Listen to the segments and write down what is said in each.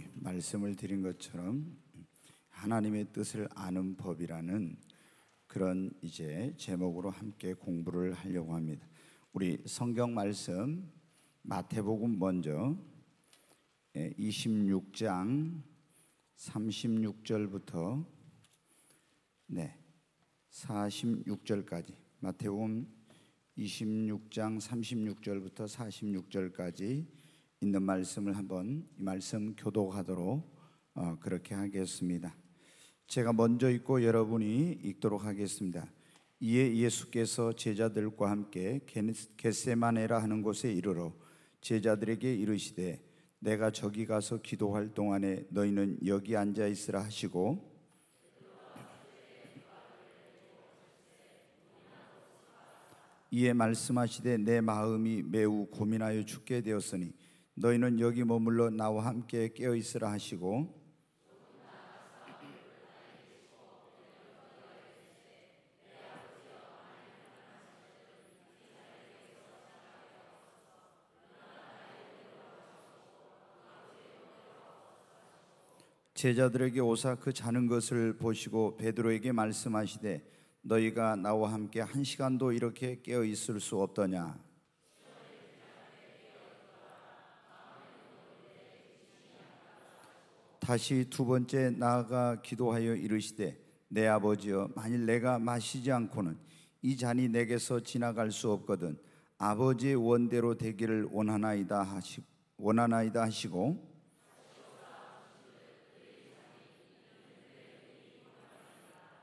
여러분이 말씀을 드린 것처럼 하나님의 뜻을 아는 법이라는 그런 이제 제목으로 함께 공부를 하려고 합니다. 우리 성경 말씀 마태복음 먼저 26장 36절부터 46절까지 마태복음 26장 36절부터 46절까지 있는 말씀을 한번 이 말씀 교독하도록 그렇게 하겠습니다. 제가 먼저 읽고 여러분이 읽도록 하겠습니다. 이에 예수께서 제자들과 함께 겟세마네라 하는 곳에 이르러 제자들에게 이르시되 내가 저기 가서 기도할 동안에 너희는 여기 앉아 있으라 하시고 이에 말씀하시되 내 마음이 매우 고민하여 죽게 되었으니 너희는 여기 머물러 나와 함께 깨어 있으라 하시고 제자들에게 오사 그 자는 것을 보시고 베드로에게 말씀하시되 너희가 나와 함께 한 시간도 이렇게 깨어 있을 수 없더냐. 다시 두 번째 나아가 기도하여 이르시되 내 아버지여 만일 내가 마시지 않고는 이 잔이 내게서 지나갈 수 없거든 아버지의 원대로 되기를 원하나이다 하시고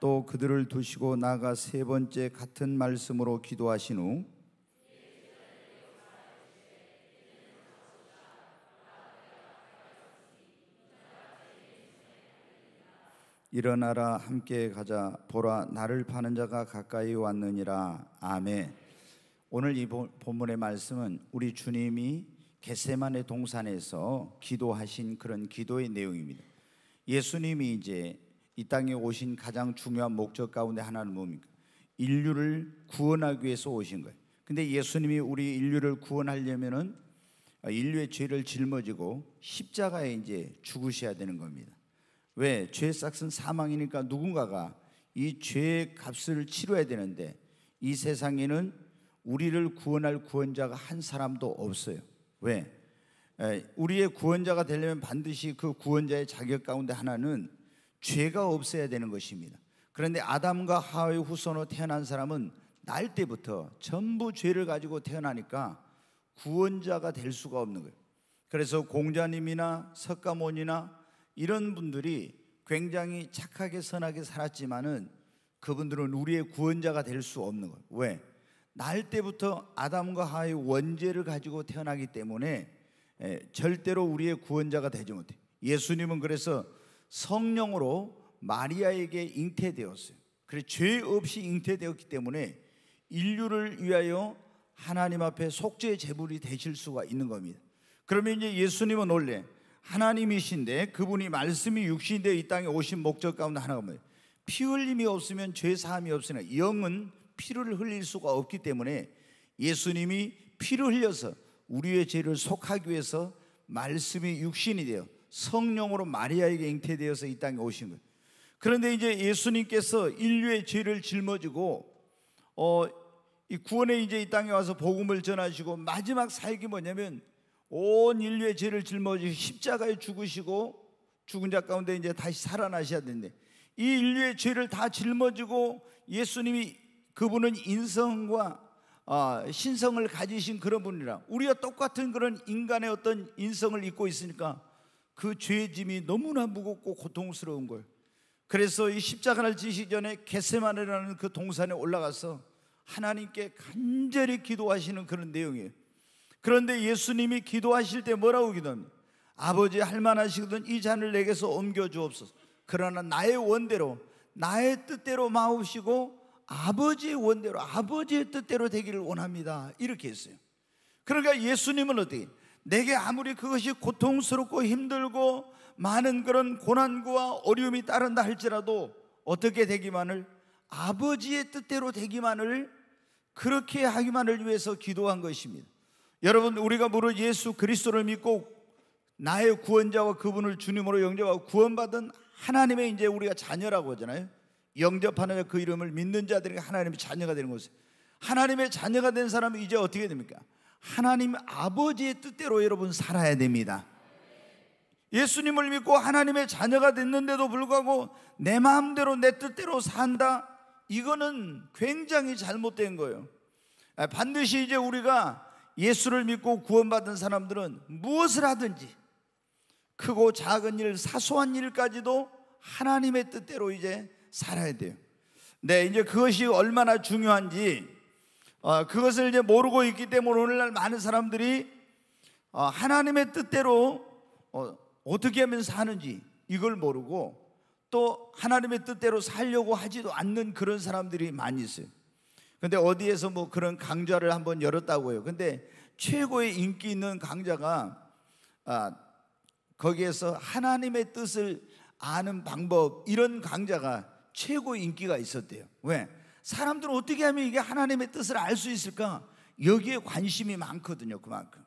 또 그들을 두시고 나아가 세 번째 같은 말씀으로 기도하신 후 일어나라 함께 가자 보라 나를 파는 자가 가까이 왔느니라. 아멘. 오늘 이 본문의 말씀은 우리 주님이 겟세마네 동산에서 기도하신 그런 기도의 내용입니다. 예수님이 이제 이 땅에 오신 가장 중요한 목적 가운데 하나는 뭡니까? 인류를 구원하기 위해서 오신 거예요. 근데 예수님이 우리 인류를 구원하려면은 인류의 죄를 짊어지고 십자가에 이제 죽으셔야 되는 겁니다. 왜? 죄의 싹은 사망이니까 누군가가 이 죄의 값을 치러야 되는데 이 세상에는 우리를 구원할 구원자가 한 사람도 없어요. 왜? 우리의 구원자가 되려면 반드시 그 구원자의 자격 가운데 하나는 죄가 없어야 되는 것입니다. 그런데 아담과 하와의 후손으로 태어난 사람은 날 때부터 전부 죄를 가지고 태어나니까 구원자가 될 수가 없는 거예요. 그래서 공자님이나 석가모니나 이런 분들이 굉장히 착하게 선하게 살았지만은 그분들은 우리의 구원자가 될 수 없는 거예요. 왜? 날 때부터 아담과 하와의 원죄를 가지고 태어나기 때문에 절대로 우리의 구원자가 되지 못해요. 예수님은 그래서 성령으로 마리아에게 잉태되었어요. 그래서 죄 없이 잉태되었기 때문에 인류를 위하여 하나님 앞에 속죄의 제물이 되실 수가 있는 겁니다. 그러면 이제 예수님은 원래 하나님이신데 그분이 말씀이 육신이 되어 이 땅에 오신 목적 가운데 하나가 뭐예요? 피 흘림이 없으면 죄 사함이 없으나 영은 피를 흘릴 수가 없기 때문에 예수님이 피를 흘려서 우리의 죄를 속하기 위해서 말씀이 육신이 되어 성령으로 마리아에게 잉태되어서 이 땅에 오신 거예요. 그런데 이제 예수님께서 인류의 죄를 짊어지고 이 구원에 이제 이 땅에 와서 복음을 전하시고 마지막 사역이 뭐냐면 온 인류의 죄를 짊어지고 십자가에 죽으시고 죽은 자 가운데 이제 다시 살아나셔야 되는데 이 인류의 죄를 다 짊어지고 예수님이 그분은 인성과 신성을 가지신 그런 분이라 우리가 똑같은 그런 인간의 어떤 인성을 입고 있으니까 그 죄의 짐이 너무나 무겁고 고통스러운 거예요. 그래서 이 십자가를 지시기 전에 겟세마네라는 그 동산에 올라가서 하나님께 간절히 기도하시는 그런 내용이에요. 그런데 예수님이 기도하실 때 뭐라고 기도합니까? 아버지 할만하시거든 이 잔을 내게서 옮겨 주옵소서. 그러나 나의 원대로 나의 뜻대로 마옵시고 아버지의 원대로 아버지의 뜻대로 되기를 원합니다. 이렇게 했어요. 그러니까 예수님은 어떻게 내게 아무리 그것이 고통스럽고 힘들고 많은 그런 고난과 어려움이 따른다 할지라도 어떻게 되기만을 아버지의 뜻대로 되기만을 그렇게 하기만을 위해서 기도한 것입니다. 여러분 우리가 무릇 예수 그리스도를 믿고 나의 구원자와 그분을 주님으로 영접하고 구원받은 하나님의 이제 우리가 자녀라고 하잖아요. 영접하는 그 이름을 믿는 자들이 하나님의 자녀가 되는 것이에요. 하나님의 자녀가 된 사람은 이제 어떻게 됩니까? 하나님 아버지의 뜻대로 여러분 살아야 됩니다. 예수님을 믿고 하나님의 자녀가 됐는데도 불구하고 내 마음대로 내 뜻대로 산다? 이거는 굉장히 잘못된 거예요. 반드시 이제 우리가 예수를 믿고 구원받은 사람들은 무엇을 하든지 크고 작은 일, 사소한 일까지도 하나님의 뜻대로 이제 살아야 돼요. 네, 이제 그것이 얼마나 중요한지 그것을 이제 모르고 있기 때문에 오늘날 많은 사람들이 하나님의 뜻대로 어떻게 하면 사는지 이걸 모르고 또 하나님의 뜻대로 살려고 하지도 않는 그런 사람들이 많이 있어요. 근데 어디에서 뭐 그런 강좌를 한번 열었다고 해요. 근데 최고의 인기 있는 강좌가 거기에서 하나님의 뜻을 아는 방법, 이런 강좌가 최고의 인기가 있었대요. 왜? 사람들은 어떻게 하면 이게 하나님의 뜻을 알 수 있을까? 여기에 관심이 많거든요. 그만큼.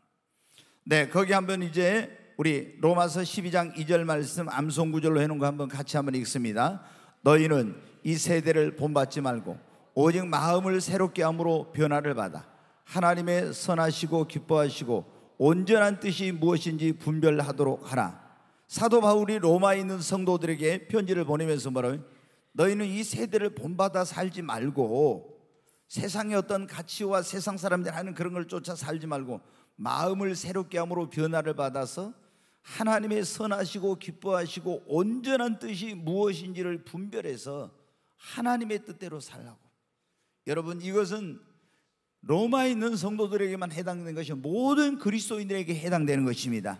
네, 거기 한번 이제 우리 로마서 12장 2절 말씀 암송구절로 해놓은 거 한번 같이 한번 읽습니다. 너희는 이 세대를 본받지 말고 오직 마음을 새롭게 함으로 변화를 받아 하나님의 선하시고 기뻐하시고 온전한 뜻이 무엇인지 분별하도록 하라. 사도 바울이 로마에 있는 성도들에게 편지를 보내면서 뭐라고요? 너희는 이 세대를 본받아 살지 말고 세상의 어떤 가치와 세상 사람들이 하는 그런 걸 쫓아 살지 말고 마음을 새롭게 함으로 변화를 받아서 하나님의 선하시고 기뻐하시고 온전한 뜻이 무엇인지를 분별해서 하나님의 뜻대로 살라고. 여러분, 이것은 로마에 있는 성도들에게만 해당되는 것이 모든 그리스도인들에게 해당되는 것입니다.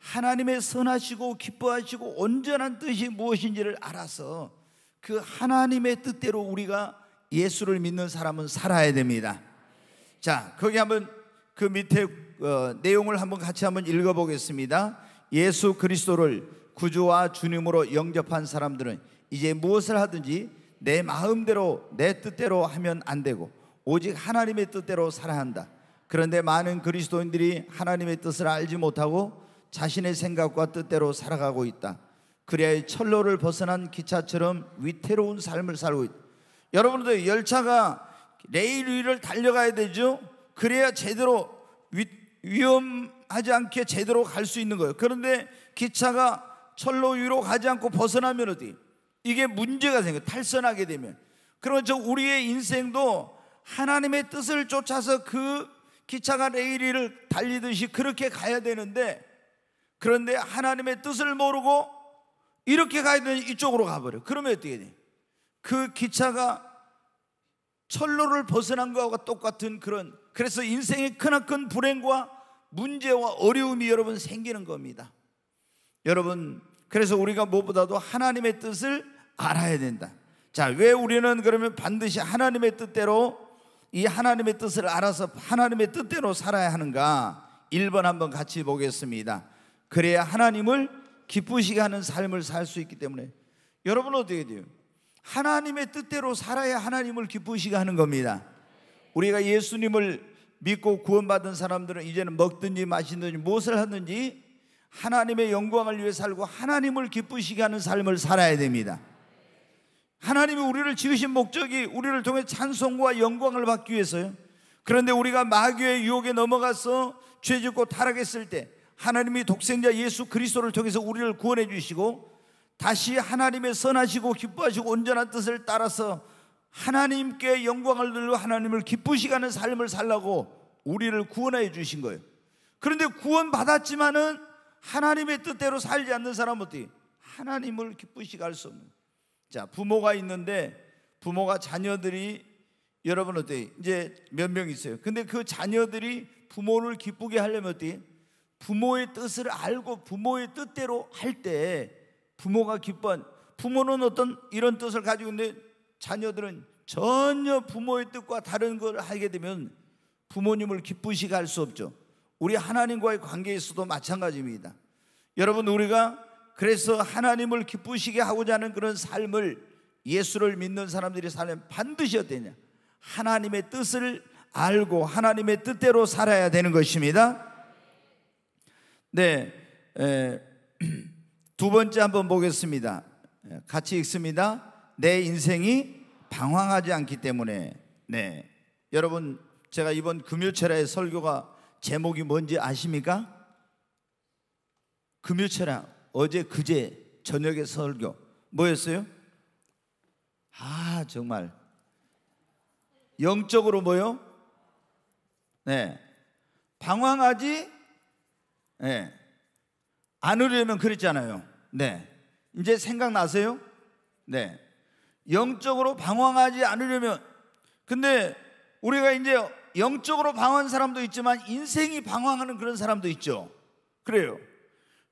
하나님의 선하시고 기뻐하시고 온전한 뜻이 무엇인지를 알아서 그 하나님의 뜻대로 우리가 예수를 믿는 사람은 살아야 됩니다. 자, 거기 한번 그 밑에 내용을 한번 같이 한번 읽어보겠습니다. 예수 그리스도를 구주와 주님으로 영접한 사람들은 이제 무엇을 하든지 내 마음대로 내 뜻대로 하면 안 되고 오직 하나님의 뜻대로 살아야 한다. 그런데 많은 그리스도인들이 하나님의 뜻을 알지 못하고 자신의 생각과 뜻대로 살아가고 있다. 그래야 철로를 벗어난 기차처럼 위태로운 삶을 살고 있다. 여러분들, 열차가 레일 위를 달려가야 되죠. 그래야 제대로 위험하지 않게 제대로 갈 수 있는 거예요. 그런데 기차가 철로 위로 가지 않고 벗어나면 어디? 이게 문제가 생겨요. 탈선하게 되면. 그러면 우리의 인생도 하나님의 뜻을 쫓아서 그 기차가 레일 위를 달리듯이 그렇게 가야 되는데, 그런데 하나님의 뜻을 모르고 이렇게 가야 되는 이쪽으로 가버려. 그러면 어떻게 돼? 그 기차가 철로를 벗어난 것과 똑같은 그런, 그래서 인생의 크나큰 불행과 문제와 어려움이 여러분 생기는 겁니다. 여러분, 그래서 우리가 무엇보다도 하나님의 뜻을 알아야 된다. 자, 왜 우리는 그러면 반드시 하나님의 뜻대로, 이 하나님의 뜻을 알아서 하나님의 뜻대로 살아야 하는가? 1번 한번 같이 보겠습니다. 그래야 하나님을 기쁘시게 하는 삶을 살 수 있기 때문에. 여러분, 어떻게 돼요? 하나님의 뜻대로 살아야 하나님을 기쁘시게 하는 겁니다. 우리가 예수님을 믿고 구원받은 사람들은 이제는 먹든지 마시든지 무엇을 하든지 하나님의 영광을 위해 살고 하나님을 기쁘시게 하는 삶을 살아야 됩니다. 하나님이 우리를 지으신 목적이 우리를 통해 찬송과 영광을 받기 위해서요. 그런데 우리가 마귀의 유혹에 넘어가서 죄짓고 타락했을 때 하나님이 독생자 예수 그리스도를 통해서 우리를 구원해 주시고 다시 하나님의 선하시고 기뻐하시고 온전한 뜻을 따라서 하나님께 영광을 들고 하나님을 기쁘시게 하는 삶을 살라고 우리를 구원해 주신 거예요. 그런데 구원받았지만은 하나님의 뜻대로 살지 않는 사람은 어떻게? 하나님을 기쁘시게 할 수 없는. 자, 부모가 있는데 부모가 자녀들이, 여러분 어때요? 이제 몇 명 있어요. 근데 그 자녀들이 부모를 기쁘게 하려면 어때요? 부모의 뜻을 알고 부모의 뜻대로 할 때 부모가 기뻐한, 부모는 어떤 이런 뜻을 가지고 있는데 자녀들은 전혀 부모의 뜻과 다른 걸 하게 되면 부모님을 기쁘시게 할 수 없죠. 우리 하나님과의 관계에서도 마찬가지입니다. 여러분, 우리가 그래서 하나님을 기쁘시게 하고자 하는 그런 삶을 예수를 믿는 사람들이 살면 반드시 어떠냐? 하나님의 뜻을 알고 하나님의 뜻대로 살아야 되는 것입니다. 네, 두 번째 한번 보겠습니다. 같이 읽습니다. 내 인생이 방황하지 않기 때문에. 네, 여러분, 제가 이번 금요철야의 설교가 제목이 뭔지 아십니까? 금요철야, 어제 그제 저녁에 설교 뭐였어요? 정말 영적으로 뭐요? 네, 방황하지 않으려면 그랬잖아요. 네, 이제 생각나세요? 네, 영적으로 방황하지 않으려면. 근데 우리가 이제 영적으로 방황하는 사람도 있지만 인생이 방황하는 그런 사람도 있죠. 그래요.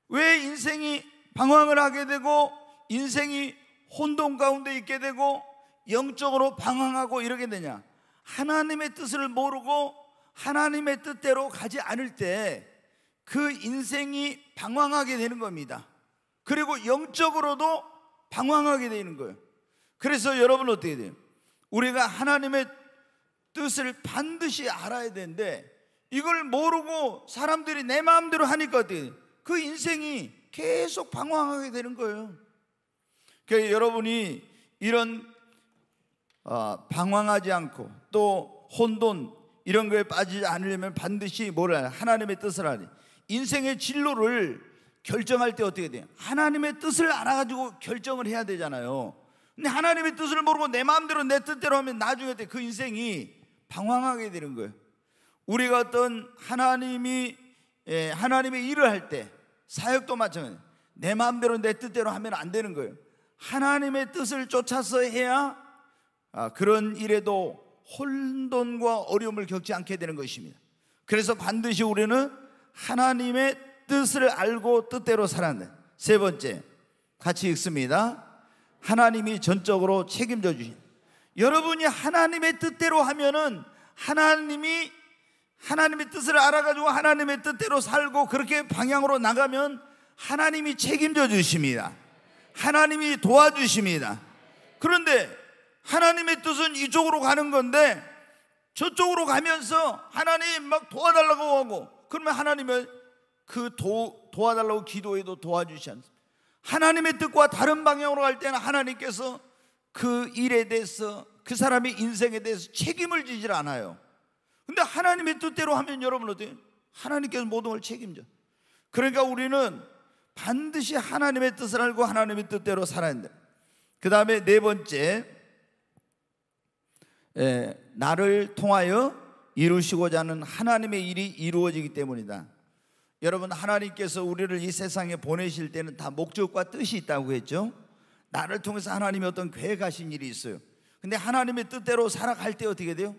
왜 인생이 방황을 하게 되고 인생이 혼돈 가운데 있게 되고 영적으로 방황하고 이러게 되냐? 하나님의 뜻을 모르고 하나님의 뜻대로 가지 않을 때 그 인생이 방황하게 되는 겁니다. 그리고 영적으로도 방황하게 되는 거예요. 그래서 여러분 어떻게 돼요? 우리가 하나님의 뜻을 반드시 알아야 되는데 이걸 모르고 사람들이 내 마음대로 하니까 어떻게 돼요? 그 인생이 계속 방황하게 되는 거예요. 그러니까 여러분이 이런 방황하지 않고 또 혼돈 이런 거에 빠지지 않으려면 반드시 뭐를 하나님의 뜻을 알아야 돼. 인생의 진로를 결정할 때 어떻게 돼요? 하나님의 뜻을 알아가지고 결정을 해야 되잖아요. 근데 하나님의 뜻을 모르고 내 마음대로 내 뜻대로 하면 나중에 그 인생이 방황하게 되는 거예요. 우리가 어떤 하나님의 일을 할 때 사역도 마찬가지예요. 내 마음대로 내 뜻대로 하면 안 되는 거예요. 하나님의 뜻을 쫓아서 해야 그런 일에도 혼돈과 어려움을 겪지 않게 되는 것입니다. 그래서 반드시 우리는 하나님의 뜻을 알고 뜻대로 살아야 돼. 세 번째, 같이 읽습니다. 하나님이 전적으로 책임져 주신. 여러분이 하나님의 뜻대로 하면은 하나님의 뜻을 알아가지고 하나님의 뜻대로 살고 그렇게 방향으로 나가면 하나님이 책임져 주십니다. 하나님이 도와주십니다. 그런데 하나님의 뜻은 이쪽으로 가는 건데 저쪽으로 가면서 하나님 막 도와달라고 하고, 그러면 하나님은 도와달라고 기도해도 도와주시지 않습니다. 하나님의 뜻과 다른 방향으로 갈 때는 하나님께서 그 일에 대해서 그 사람의 인생에 대해서 책임을 지질 않아요. 근데 하나님의 뜻대로 하면 여러분 어때요? 하나님께서 모든 걸 책임져. 그러니까 우리는 반드시 하나님의 뜻을 알고 하나님의 뜻대로 살아야 된다. 그 다음에 네 번째, 나를 통하여 이루시고자 하는 하나님의 일이 이루어지기 때문이다. 여러분, 하나님께서 우리를 이 세상에 보내실 때는 다 목적과 뜻이 있다고 했죠. 나를 통해서 하나님이 어떤 계획하신 일이 있어요. 근데 하나님의 뜻대로 살아갈 때 어떻게 돼요?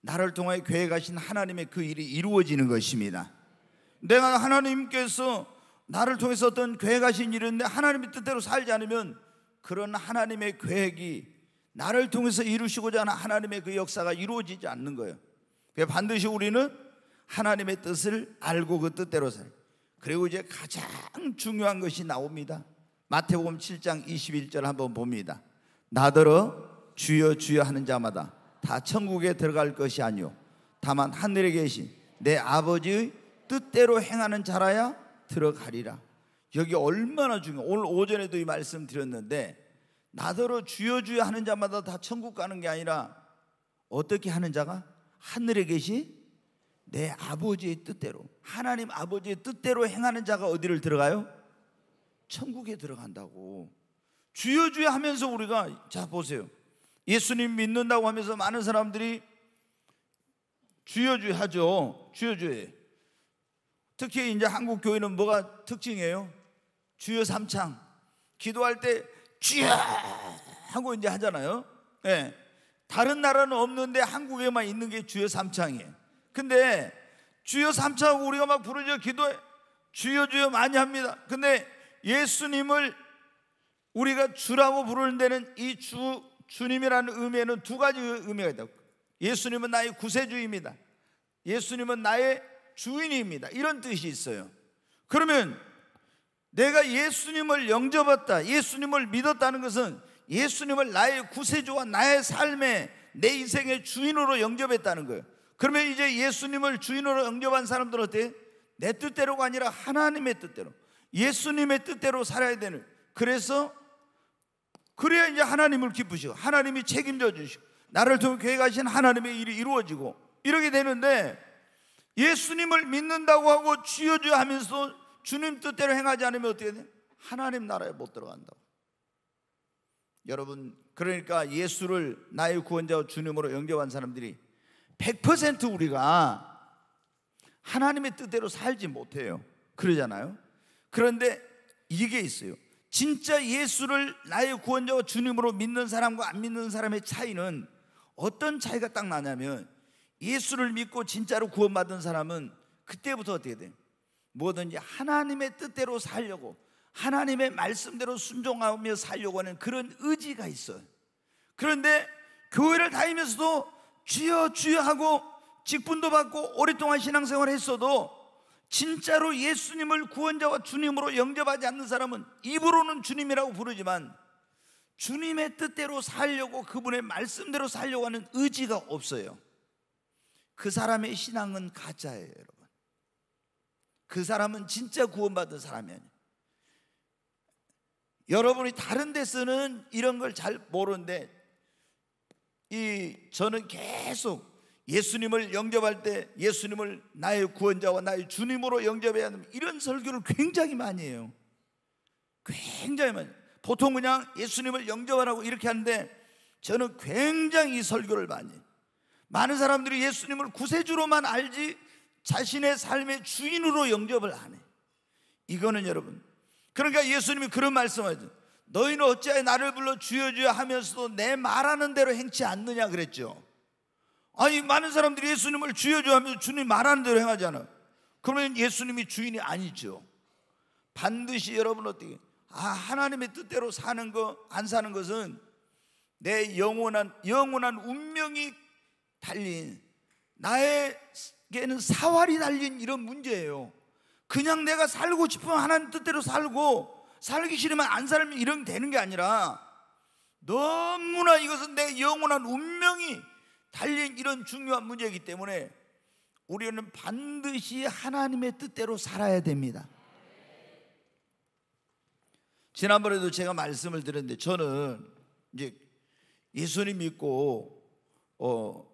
나를 통하여 계획하신 하나님의 그 일이 이루어지는 것입니다. 내가 하나님께서 나를 통해서 어떤 계획하신 일인데 하나님의 뜻대로 살지 않으면 그런 하나님의 계획이 나를 통해서 이루시고자 하는 하나님의 그 역사가 이루어지지 않는 거예요. 그래서 반드시 우리는 하나님의 뜻을 알고 그 뜻대로 살아요. 그리고 이제 가장 중요한 것이 나옵니다. 마태복음 7장 21절 한번 봅니다. 나더러 주여 주여 하는 자마다 다 천국에 들어갈 것이 아니요 다만 하늘에 계신 내 아버지의 뜻대로 행하는 자라야 들어가리라. 여기 얼마나 중요해요. 오늘 오전에도 이 말씀 드렸는데 나더러 주여 주여 하는 자마다 다 천국 가는 게 아니라 어떻게 하는 자가? 하늘에 계신 내 아버지의 뜻대로, 하나님 아버지의 뜻대로 행하는 자가 어디를 들어가요? 천국에 들어간다고. 주여 주여 하면서 우리가, 자 보세요, 예수님 믿는다고 하면서 많은 사람들이 주여 주여 하죠. 주여 주여. 특히 이제 한국 교회는 뭐가 특징이에요? 주여 삼창. 기도할 때 주여 하고 이제 하잖아요. 네. 다른 나라는 없는데 한국에만 있는 게 주여 삼창이에요. 근데 주여 삼창하고 우리가 막 부르죠. 기도해 주여 주여 많이 합니다. 근데 예수님을 우리가 주라고 부르는 데는 이 주님이라는 의미에는 두 가지 의미가 있다고. 예수님은 나의 구세주입니다. 예수님은 나의 주인입니다. 이런 뜻이 있어요. 그러면 내가 예수님을 영접했다, 예수님을 믿었다는 것은 예수님을 나의 구세주와 나의 삶의 내 인생의 주인으로 영접했다는 거예요. 그러면 이제 예수님을 주인으로 영접한 사람들은 어때요? 내 뜻대로가 아니라 하나님의 뜻대로. 예수님의 뜻대로 살아야 되는, 그래야 이제 하나님을 기쁘시고 하나님이 책임져 주시고 나를 통해 계획하신 하나님의 일이 이루어지고 이렇게 되는데, 예수님을 믿는다고 하고 주여 주여 하면서 주님 뜻대로 행하지 않으면 어떻게 돼? 하나님 나라에 못 들어간다고. 여러분, 그러니까 예수를 나의 구원자와 주님으로 영접한 사람들이 100% 우리가 하나님의 뜻대로 살지 못해요. 그러잖아요. 그런데 이게 있어요. 진짜 예수를 나의 구원자와 주님으로 믿는 사람과 안 믿는 사람의 차이는 어떤 차이가 딱 나냐면, 예수를 믿고 진짜로 구원받은 사람은 그때부터 어떻게 돼요? 뭐든지 하나님의 뜻대로 살려고, 하나님의 말씀대로 순종하며 살려고 하는 그런 의지가 있어요. 그런데 교회를 다니면서도 주여 주여 하고 직분도 받고 오랫동안 신앙생활을 했어도 진짜로 예수님을 구원자와 주님으로 영접하지 않는 사람은 입으로는 주님이라고 부르지만 주님의 뜻대로 살려고, 그분의 말씀대로 살려고 하는 의지가 없어요. 그 사람의 신앙은 가짜예요, 여러분. 그 사람은 진짜 구원받은 사람이 아니에요. 여러분이 다른 데서는 이런 걸 잘 모르는데, 저는 계속 예수님을 영접할 때 예수님을 나의 구원자와 나의 주님으로 영접해야 합니다, 이런 설교를 굉장히 많이 해요. 굉장히 많이. 보통 그냥 예수님을 영접하라고 이렇게 하는데, 저는 굉장히 이 설교를 많이 해요. 많은 사람들이 예수님을 구세주로만 알지 자신의 삶의 주인으로 영접을 안 해. 이거는 여러분, 그러니까 예수님이 그런 말씀하죠. 너희는 어찌하여 나를 불러 주여 주여 하면서도 내 말하는 대로 행치 않느냐 그랬죠. 아니, 많은 사람들이 예수님을 주여 주여 하면서 주님 말하는 대로 행하잖아요. 그러면 예수님이 주인이 아니죠. 반드시 여러분 어떻게, 하나님의 뜻대로 사는 거, 안 사는 것은 내 영원한 운명이 달린, 나에게는 사활이 달린 이런 문제예요. 그냥 내가 살고 싶으면 하나님 뜻대로 살고, 살기 싫으면 안 살면 이런 되는 게 아니라, 너무나 이것은 내 영원한 운명이 달린 이런 중요한 문제이기 때문에 우리는 반드시 하나님의 뜻대로 살아야 됩니다. 지난번에도 제가 말씀을 드렸는데, 저는 이제 예수님 믿고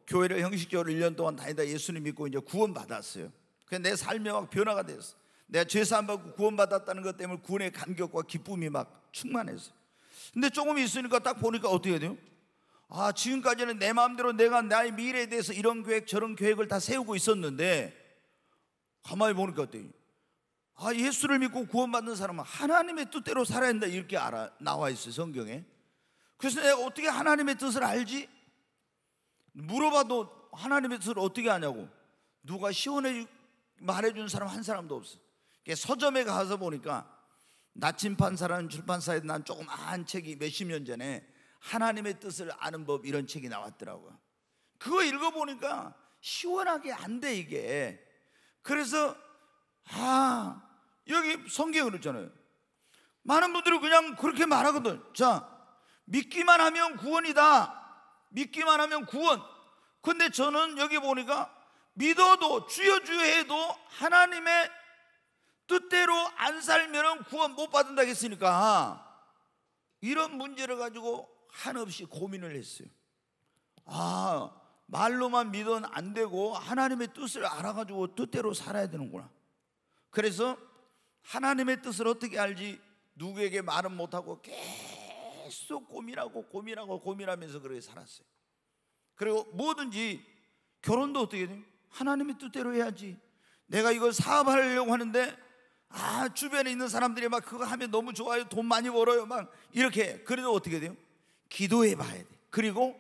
교회를 형식적으로 1년 동안 다니다 예수님 믿고 이제 구원받았어요. 그래서 내 삶이 막 변화가 됐어요. 내가 죄사함 받고 구원받았다는 것 때문에 구원의 감격과 기쁨이 막 충만했어요. 근데 조금 있으니까 딱 보니까 어떻게 돼요? 지금까지는 내 마음대로 내가 나의 미래에 대해서 이런 계획 저런 계획을 다 세우고 있었는데, 가만히 보니까 어때요? 예수를 믿고 구원받는 사람은 하나님의 뜻대로 살아야 한다, 이렇게 나와 있어요, 성경에. 그래서 내가 어떻게 하나님의 뜻을 알지? 물어봐도 하나님의 뜻을 어떻게 아냐고 누가 시원해 말해준 사람 한 사람도 없어. 서점에 가서 보니까 나침판사라는 출판사에 난 조그마한 책이 몇십 년 전에 하나님의 뜻을 아는 법, 이런 책이 나왔더라고요. 그거 읽어보니까 시원하게 안 돼, 이게. 그래서 여기 성경에 그랬잖아요. 많은 분들이 그냥 그렇게 말하거든. 자, 믿기만 하면 구원이다, 믿기만 하면 구원. 근데 저는 여기 보니까 믿어도 주여 주여 해도 하나님의 뜻대로 안 살면 구원 못 받는다 했으니까, 이런 문제를 가지고 한없이 고민을 했어요. 말로만 믿어는 안 되고 하나님의 뜻을 알아가지고 뜻대로 살아야 되는구나. 그래서 하나님의 뜻을 어떻게 알지 누구에게 말은 못하고 계속 고민하면서 그렇게 살았어요. 그리고 뭐든지, 결혼도 어떻게 돼요? 하나님의 뜻대로 해야지. 내가 이걸 사업하려고 하는데 주변에 있는 사람들이 막 그거 하면 너무 좋아요, 돈 많이 벌어요, 막 이렇게. 그래도 어떻게 돼요? 기도해 봐야 돼. 그리고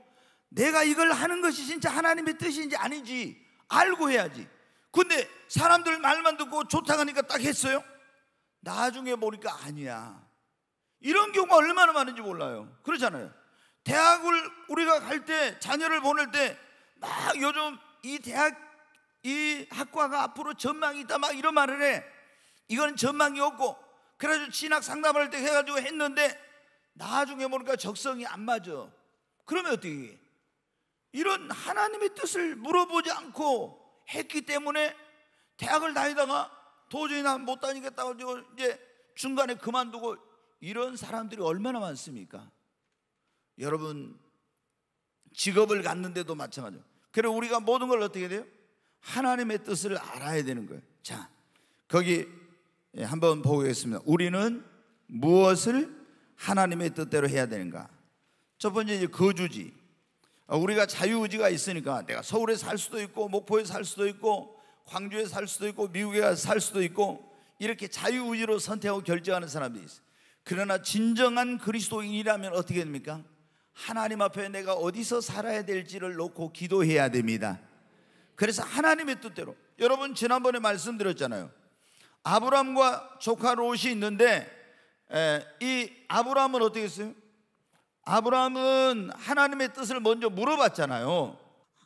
내가 이걸 하는 것이 진짜 하나님의 뜻인지 아닌지 알고 해야지. 근데 사람들 말만 듣고 좋다고 하니까 딱 했어요. 나중에 보니까 아니야. 이런 경우가 얼마나 많은지 몰라요. 그렇잖아요. 대학을 우리가 갈 때, 자녀를 보낼 때 막 요즘 이 학과가 앞으로 전망이 있다 막 이런 말을 해. 이건 전망이 없고, 그래가지고 진학 상담할 때 해가지고 했는데 나중에 보니까 적성이 안 맞아. 그러면 어떻게 해? 이런 하나님의 뜻을 물어보지 않고 했기 때문에 대학을 다니다가 도저히 난 못 다니겠다고 이제 중간에 그만두고 이런 사람들이 얼마나 많습니까? 여러분, 직업을 갖는데도 마찬가지예요. 그래서 우리가 모든 걸 어떻게 돼요? 하나님의 뜻을 알아야 되는 거예요. 자, 거기 한번 보겠습니다. 우리는 무엇을 하나님의 뜻대로 해야 되는가? 첫 번째 이제 거주지. 우리가 자유의지가 있으니까 내가 서울에 살 수도 있고 목포에 살 수도 있고 광주에 살 수도 있고 미국에 살 수도 있고 이렇게 자유의지로 선택하고 결정하는 사람들이 있어요. 그러나 진정한 그리스도인이라면 어떻게 됩니까? 하나님 앞에 내가 어디서 살아야 될지를 놓고 기도해야 됩니다. 그래서 하나님의 뜻대로, 여러분 지난번에 말씀드렸잖아요. 아브라함과 조카 롯이 있는데 이 아브라함은 어떻게 했어요? 아브라함은 하나님의 뜻을 먼저 물어봤잖아요.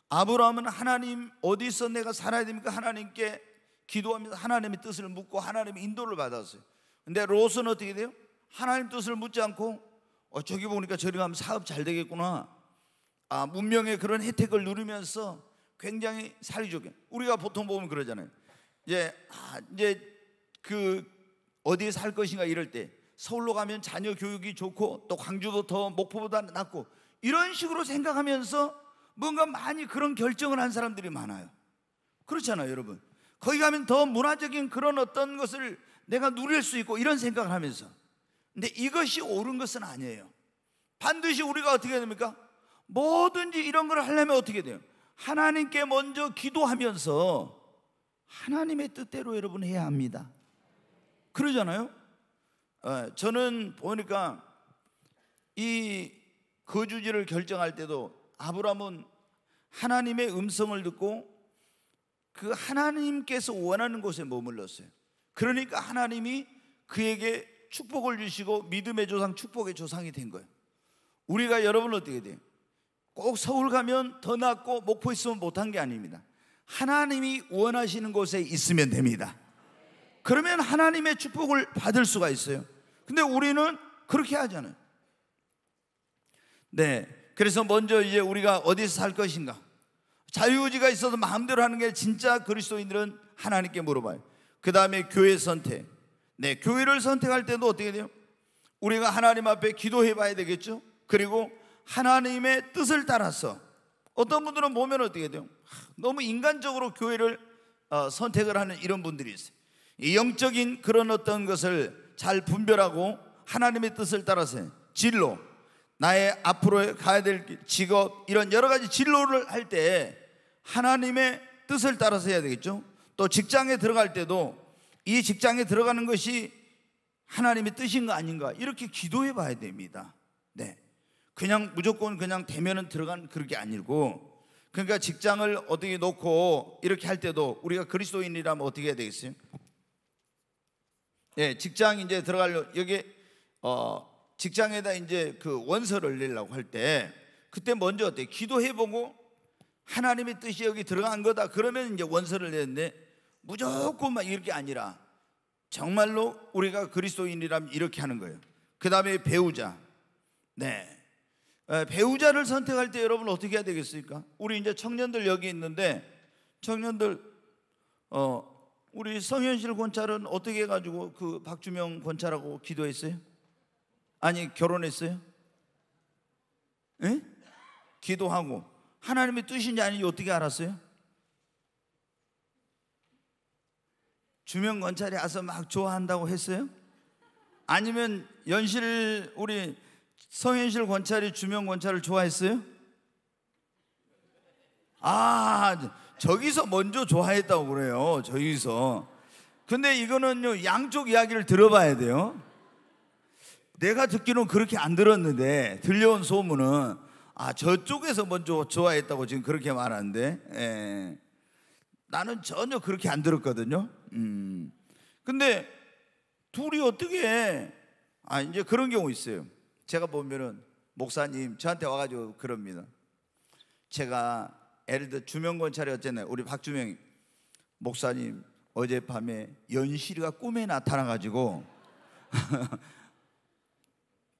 아브라함은 하나님 어디서 내가 살아야 됩니까? 하나님께 기도하면서 하나님의 뜻을 묻고 하나님의 인도를 받았어요. 근데 롯은 어떻게 돼요? 하나님 뜻을 묻지 않고 저기 보니까 저리 가면 사업 잘 되겠구나, 문명의 그런 혜택을 누리면서 굉장히 살이 좋게, 우리가 보통 보면 그러잖아요. 이제 그 어디에 살 것인가 이럴 때 서울로 가면 자녀 교육이 좋고 또 광주도 더 목포보다 낫고 이런 식으로 생각하면서 뭔가 많이 그런 결정을 한 사람들이 많아요. 그렇잖아요, 여러분. 거기 가면 더 문화적인 그런 어떤 것을 내가 누릴 수 있고 이런 생각을 하면서. 근데 이것이 옳은 것은 아니에요. 반드시 우리가 어떻게 해야 됩니까? 뭐든지 이런 걸 하려면 어떻게 돼요? 하나님께 먼저 기도하면서 하나님의 뜻대로 여러분 해야 합니다. 그러잖아요. 저는 보니까 이 거주지를 결정할 때도 아브라함은 하나님의 음성을 듣고 그 하나님께서 원하는 곳에 머물렀어요. 그러니까 하나님이 그에게 축복을 주시고 믿음의 조상, 축복의 조상이 된 거예요. 우리가 여러분 어떻게 돼요? 꼭 서울 가면 더 낫고 목포 있으면 못한 게 아닙니다. 하나님이 원하시는 곳에 있으면 됩니다. 그러면 하나님의 축복을 받을 수가 있어요. 근데 우리는 그렇게 하잖아요. 네, 그래서 먼저 이제 우리가 어디서 살 것인가, 자유의지가 있어서 마음대로 하는 게 진짜 그리스도인들은 하나님께 물어봐요. 그 다음에 교회 선택. 네, 교회를 선택할 때도 어떻게 돼요? 우리가 하나님 앞에 기도해 봐야 되겠죠. 그리고 하나님의 뜻을 따라서, 어떤 분들은 보면 어떻게 돼요? 너무 인간적으로 교회를 선택을 하는 이런 분들이 있어요. 이 영적인 그런 어떤 것을 잘 분별하고 하나님의 뜻을 따라서 진로, 나의 앞으로 가야 될 직업, 이런 여러 가지 진로를 할 때 하나님의 뜻을 따라서 해야 되겠죠. 또 직장에 들어갈 때도 이 직장에 들어가는 것이 하나님의 뜻인가 아닌가 이렇게 기도해 봐야 됩니다. 네, 그냥 무조건 그냥 되면은 들어간 그런 게 아니고, 그러니까 직장을 어떻게 놓고 이렇게 할 때도 우리가 그리스도인이라면 어떻게 해야 되겠어요? 네, 직장 이제 들어가려, 여기 직장에다 이제 그 원서를 내려고 할 때 그때 먼저 어때? 기도해보고 하나님의 뜻이 여기 들어간 거다 그러면 이제 원서를 내는데, 무조건 막 이렇게 아니라 정말로 우리가 그리스도인이라면 이렇게 하는 거예요. 그 다음에 배우자. 네, 배우자를 선택할 때 여러분 어떻게 해야 되겠습니까? 우리 이제 청년들 여기 있는데, 청년들 우리 성현실 권찰은 어떻게 해가지고 그 박주명 권찰하고 기도했어요? 아니, 결혼했어요? 에? 기도하고 하나님의 뜻인지 아닌지 어떻게 알았어요? 주명 권찰이 와서 막 좋아한다고 했어요? 아니면 연실 우리 성현실 권찰이 주명 권찰을 좋아했어요? 저기서 먼저 좋아했다고 그래요. 저기서. 근데 이거는요, 양쪽 이야기를 들어봐야 돼요. 내가 듣기로는 그렇게 안 들었는데, 들려온 소문은 저쪽에서 먼저 좋아했다고 지금 그렇게 말하는데, 나는 전혀 그렇게 안 들었거든요. 근데 둘이 어떻게 이제 그런 경우 있어요. 제가 보면은 목사님 저한테 와가지고 그럽니다. 제가 예를 들어 주명권찰이 어쨌나요? 우리 박주명이, 목사님 어젯밤에 연실이가 꿈에 나타나가지고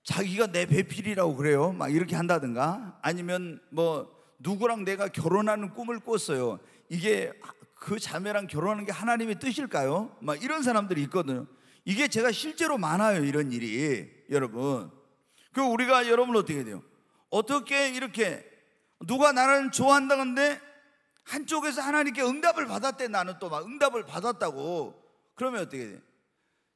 자기가 내 배필이라고 그래요. 막 이렇게 한다든가, 아니면 뭐 누구랑 내가 결혼하는 꿈을 꿨어요. 이게 그 자매랑 결혼하는 게 하나님의 뜻일까요? 막 이런 사람들이 있거든요. 이게 제가 실제로 많아요, 이런 일이. 여러분, 그 우리가 여러분 어떻게 돼요? 어떻게 이렇게 누가 나를 좋아한다는데 한쪽에서 하나님께 응답을 받았대. 나는 또 막 응답을 받았다고. 그러면 어떻게 돼요?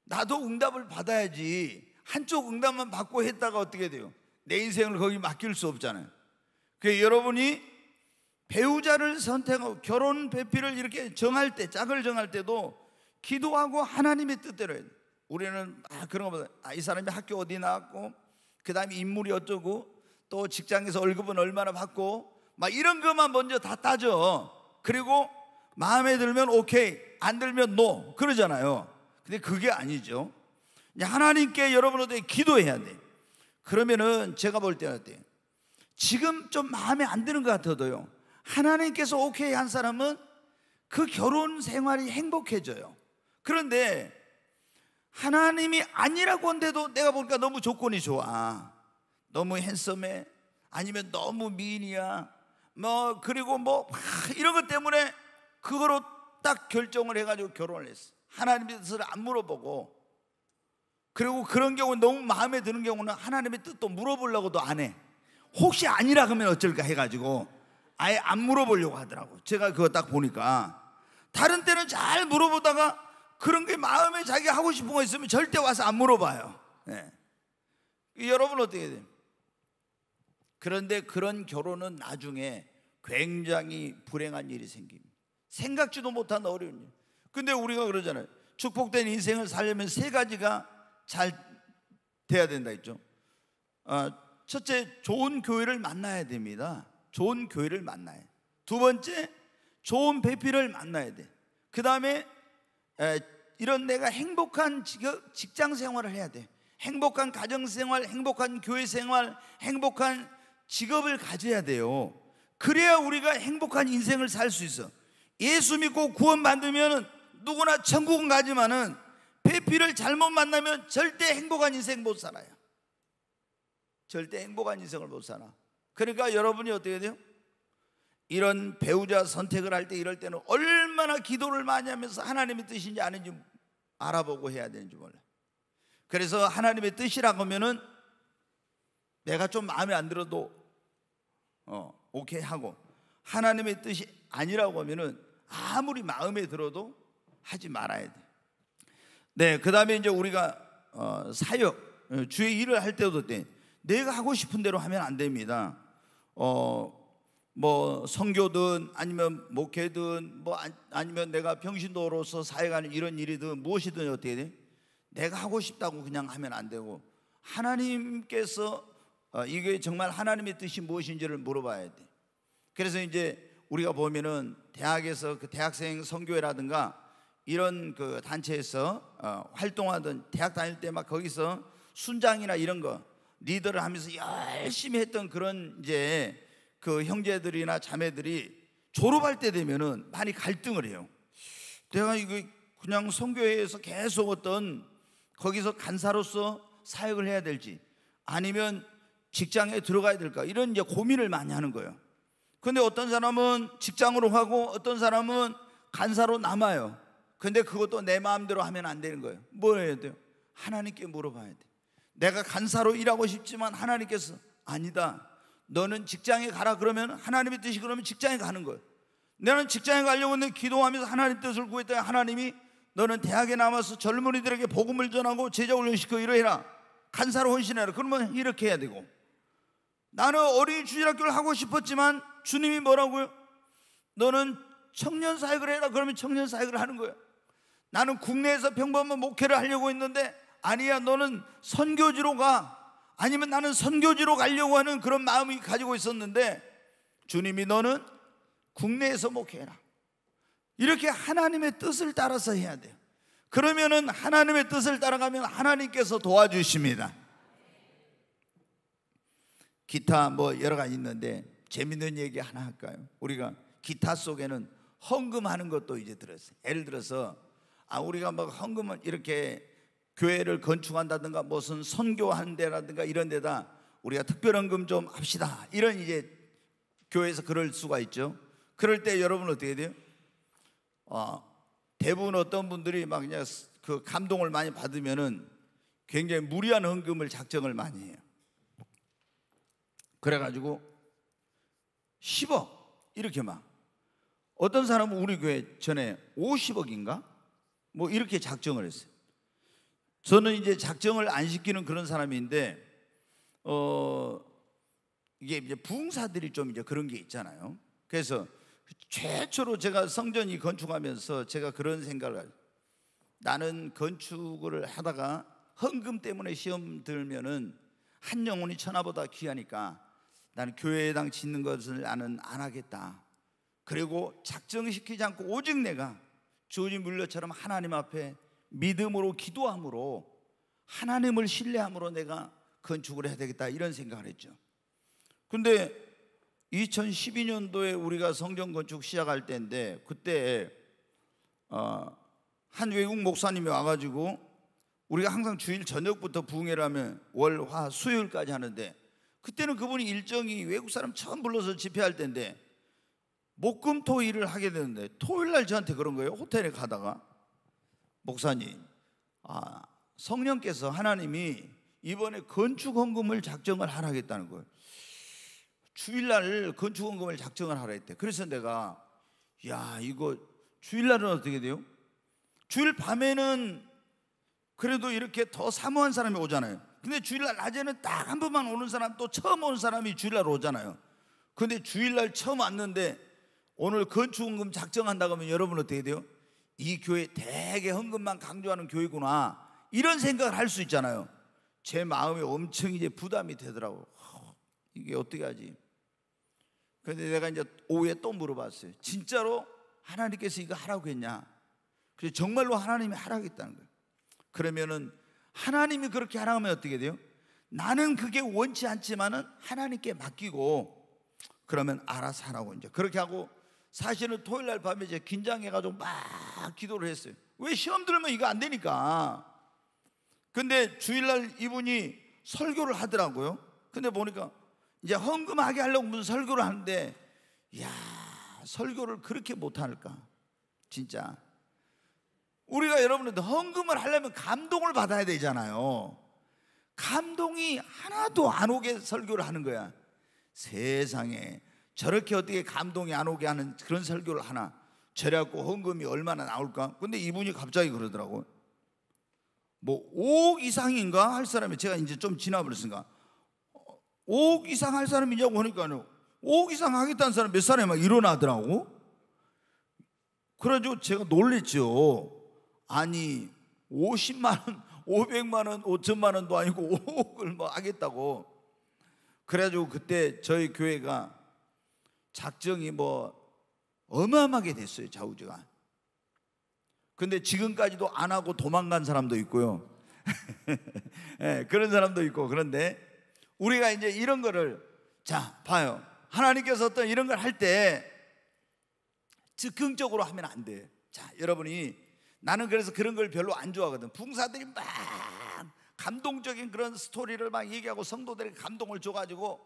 나도 응답을 받아야지. 한쪽 응답만 받고 했다가 어떻게 돼요? 내 인생을 거기 맡길 수 없잖아요. 그래서 여러분이 배우자를 선택하고 결혼 배필을 이렇게 정할 때, 짝을 정할 때도 기도하고 하나님의 뜻대로 해야 돼요. 우리는 그런 것보다 이 사람이 학교 어디 나왔고, 그 다음에 인물이 어쩌고, 또 직장에서 월급은 얼마나 받고, 막 이런 것만 먼저 다 따져. 그리고 마음에 들면 오케이, 안 들면 노, 그러잖아요. 근데 그게 아니죠. 하나님께 여러분한테 기도해야 돼. 그러면은 제가 볼 때는 어때요? 지금 좀 마음에 안 드는 것 같아도요, 하나님께서 오케이 한 사람은 그 결혼 생활이 행복해져요. 그런데 하나님이 아니라고 한데도 내가 보니까 너무 조건이 좋아. 너무 핸섬해, 아니면 너무 미인이야, 뭐 그리고 뭐 이런 것 때문에 그거로 딱 결정을 해가지고 결혼을 했어. 하나님의 뜻을 안 물어보고. 그리고 그런 경우는 너무 마음에 드는 경우는 하나님의 뜻도 물어보려고도 안 해. 혹시 아니라 그러면 어쩔까 해가지고 아예 안 물어보려고 하더라고. 제가 그거 딱 보니까. 다른 때는 잘 물어보다가 그런 게 마음에 자기가 하고 싶은 거 있으면 절대 와서 안 물어봐요. 네. 여러분 어떻게 돼요? 그런데 그런 결혼은 나중에 굉장히 불행한 일이 생깁니다. 생각지도 못한 어려운 일. 근데 우리가 그러잖아요. 축복된 인생을 살려면 세 가지가 잘 돼야 된다 했죠. 첫째, 좋은 교회를 만나야 됩니다. 좋은 교회를 만나야 돼. 두 번째, 좋은 배필을 만나야 돼. 그 다음에 이런 내가 행복한 직장 생활을 해야 돼. 행복한 가정 생활, 행복한 교회 생활, 행복한 직업을 가져야 돼요. 그래야 우리가 행복한 인생을 살 수 있어. 예수 믿고 구원받으면 누구나 천국은 가지만은 배필을 잘못 만나면 절대 행복한 인생 못 살아요. 절대 행복한 인생을 못 살아. 그러니까 여러분이 어떻게 돼요? 이런 배우자 선택을 할 때, 이럴 때는 얼마나 기도를 많이 하면서 하나님의 뜻인지 아닌지 알아보고 해야 되는지 몰라요. 그래서 하나님의 뜻이라고 하면은 내가 좀 마음에 안 들어도 오케이 하고, 하나님의 뜻이 아니라고 하면은 아무리 마음에 들어도 하지 말아야 돼. 네, 그 다음에 이제 우리가 사역, 주의 일을 할 때도 내가 하고 싶은 대로 하면 안 됩니다. 뭐 선교든 아니면 목회든 뭐 아니면 내가 평신도로서 사역하는 이런 일이든 무엇이든 어떻게 돼? 내가 하고 싶다고 그냥 하면 안 되고, 하나님께서 이게 정말 하나님의 뜻이 무엇인지를 물어봐야 돼. 그래서 이제 우리가 보면은 대학에서 그 대학생 선교회라든가 이런 그 단체에서 활동하던, 대학 다닐 때 막 거기서 순장이나 이런 거 리더를 하면서 열심히 했던 그런 이제 그 형제들이나 자매들이 졸업할 때 되면은 많이 갈등을 해요. 내가 이거 그냥 선교회에서 계속 어떤 거기서 간사로서 사역을 해야 될지, 아니면 직장에 들어가야 될까, 이런 이제 고민을 많이 하는 거예요. 근데 어떤 사람은 직장으로 가고 어떤 사람은 간사로 남아요. 근데 그것도 내 마음대로 하면 안 되는 거예요. 뭘 해야 돼요? 하나님께 물어봐야 돼. 내가 간사로 일하고 싶지만 하나님께서 아니다, 너는 직장에 가라 그러면, 하나님의 뜻이 그러면 직장에 가는 거예요. 나는 직장에 가려고 했는데 기도하면서 하나님 뜻을 구했더니 하나님이 너는 대학에 남아서 젊은이들에게 복음을 전하고 제자 훈련시키고 이러해라, 간사로 헌신해라, 그러면 이렇게 해야 되고, 나는 어린이 주일학교를 하고 싶었지만 주님이 뭐라고요? 너는 청년 사역을 해라, 그러면 청년 사역을 하는 거예요. 나는 국내에서 평범한 목회를 하려고 했는데 아니야, 너는 선교지로 가. 아니면 나는 선교지로 가려고 하는 그런 마음이 가지고 있었는데 주님이 너는 국내에서 목회해라. 이렇게 하나님의 뜻을 따라서 해야 돼요. 그러면은 하나님의 뜻을 따라가면 하나님께서 도와주십니다. 기타 뭐 여러 가지 있는데 재밌는 얘기 하나 할까요? 우리가 기타 속에는 헌금하는 것도 이제 들었어요. 예를 들어서 우리가 뭐 헌금은 이렇게 교회를 건축한다든가 무슨 선교하는 데라든가 이런 데다 우리가 특별헌금 좀 합시다, 이런 이제 교회에서 그럴 수가 있죠. 그럴 때 여러분 어떻게 돼요? 대부분 어떤 분들이 막 그냥 그 감동을 많이 받으면은 굉장히 무리한 헌금을 작정을 많이 해요. 그래가지고 10억 이렇게 막, 어떤 사람은 우리 교회 전에 50억인가 뭐 이렇게 작정을 했어요. 저는 이제 작정을 안 시키는 그런 사람인데 이게 이제 부흥사들이 좀 이제 그런 게 있잖아요. 그래서 최초로 제가 성전이 건축하면서 제가 그런 생각을 해요. 나는 건축을 하다가 헌금 때문에 시험 들면은 한 영혼이 천하보다 귀하니까 나는 교회당 짓는 것을 나는 안 하겠다. 그리고 작정시키지 않고 오직 내가 조지 뮬러처럼 하나님 앞에 믿음으로 기도함으로 하나님을 신뢰함으로 내가 건축을 해야 되겠다, 이런 생각을 했죠. 근데 2012년도에 우리가 성전 건축 시작할 때인데, 그때 한 외국 목사님이 와가지고 우리가 항상 주일 저녁부터 부흥회를 하면 월, 화, 수요일까지 하는데, 그때는 그분이 일정이 외국 사람 처음 불러서 집회할 때인데 목, 금, 토, 일을 하게 되는데, 토요일날 저한테 그런 거예요. 호텔에 가다가, 목사님, 성령께서 하나님이 이번에 건축헌금을 작정을 하라겠다는 거예요. 주일날 건축헌금을 작정을 하라 했대. 그래서 내가, 야, 이거 주일날은 어떻게 돼요? 주일 밤에는 그래도 이렇게 더 사모한 사람이 오잖아요. 근데 주일날 낮에는 딱 한 번만 오는 사람, 또 처음 오는 사람이 주일날 오잖아요. 근데 주일날 처음 왔는데 오늘 건축헌금 작정한다고 하면 여러분 어떻게 돼요? 이 교회 되게 헌금만 강조하는 교회구나, 이런 생각을 할 수 있잖아요. 제 마음에 엄청 이제 부담이 되더라고. 이게 어떻게 하지? 그런데 내가 이제 오후에 또 물어봤어요. 진짜로 하나님께서 이거 하라고 했냐? 그래서 정말로 하나님이 하라겠다는 거예요. 그러면은 하나님이 그렇게 하라고 하면 어떻게 돼요? 나는 그게 원치 않지만은 하나님께 맡기고, 그러면 알아서 하라고 이제 그렇게 하고, 사실은 토요일날 밤에 이제 긴장해가지고 막 기도를 했어요. 왜? 시험 들면 이거 안 되니까. 근데 주일날 이분이 설교를 하더라고요. 근데 보니까 이제 헌금하게 하려고 무슨 설교를 하는데, 이야, 설교를 그렇게 못할까? 진짜 우리가 여러분들 헌금을 하려면 감동을 받아야 되잖아요. 감동이 하나도 안 오게 설교를 하는 거야. 세상에 저렇게 어떻게 감동이 안 오게 하는 그런 설교를 하나? 저래갖고 헌금이 얼마나 나올까? 근데 이분이 갑자기 그러더라고. 뭐 5억 이상인가 할 사람이, 제가 이제 좀 지나버렸으니까 5억 이상 할 사람이냐고 하니까요, 5억 이상 하겠다는 사람 몇 사람이 막 일어나더라고. 그래가지고 제가 놀랬죠. 아니 50만 원, 500만 원, 5천만 원도 아니고 5억을 뭐 하겠다고. 그래가지고 그때 저희 교회가 작정이 뭐 어마어마하게 됐어요, 좌우지가. 근데 지금까지도 안 하고 도망간 사람도 있고요. 네, 그런 사람도 있고. 그런데 우리가 이제 이런 거를, 자 봐요, 하나님께서 어떤 이런 걸 할 때 즉흥적으로 하면 안 돼. 자 여러분이, 나는 그래서 그런 걸 별로 안 좋아하거든. 부흥사들이 막 감동적인 그런 스토리를 막 얘기하고 성도들에게 감동을 줘가지고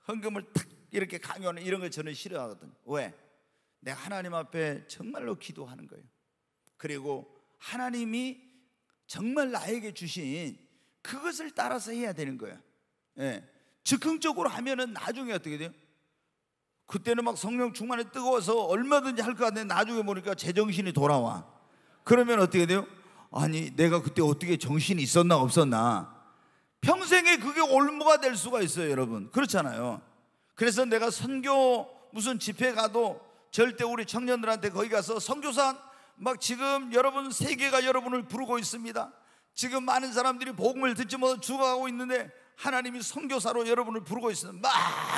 헌금을 탁 이렇게 강요하는 이런 걸 저는 싫어하거든. 왜? 내가 하나님 앞에 정말로 기도하는 거예요. 그리고 하나님이 정말 나에게 주신 그것을 따라서 해야 되는 거예요. 예. 즉흥적으로 하면은 나중에 어떻게 돼요? 그때는 막 성령 충만에 뜨거워서 얼마든지 할 것 같은데 나중에 보니까 제정신이 돌아와. 그러면 어떻게 돼요? 아니 내가 그때 어떻게 정신이 있었나 없었나, 평생에 그게 올무가 될 수가 있어요, 여러분. 그렇잖아요. 그래서 내가 선교 무슨 집회 가도 절대 우리 청년들한테 거기 가서, 선교사 막 지금 여러분 세계가 여러분을 부르고 있습니다. 지금 많은 사람들이 복음을 듣지 못하고 죽어가고 있는데 하나님이 선교사로 여러분을 부르고 있어요. 막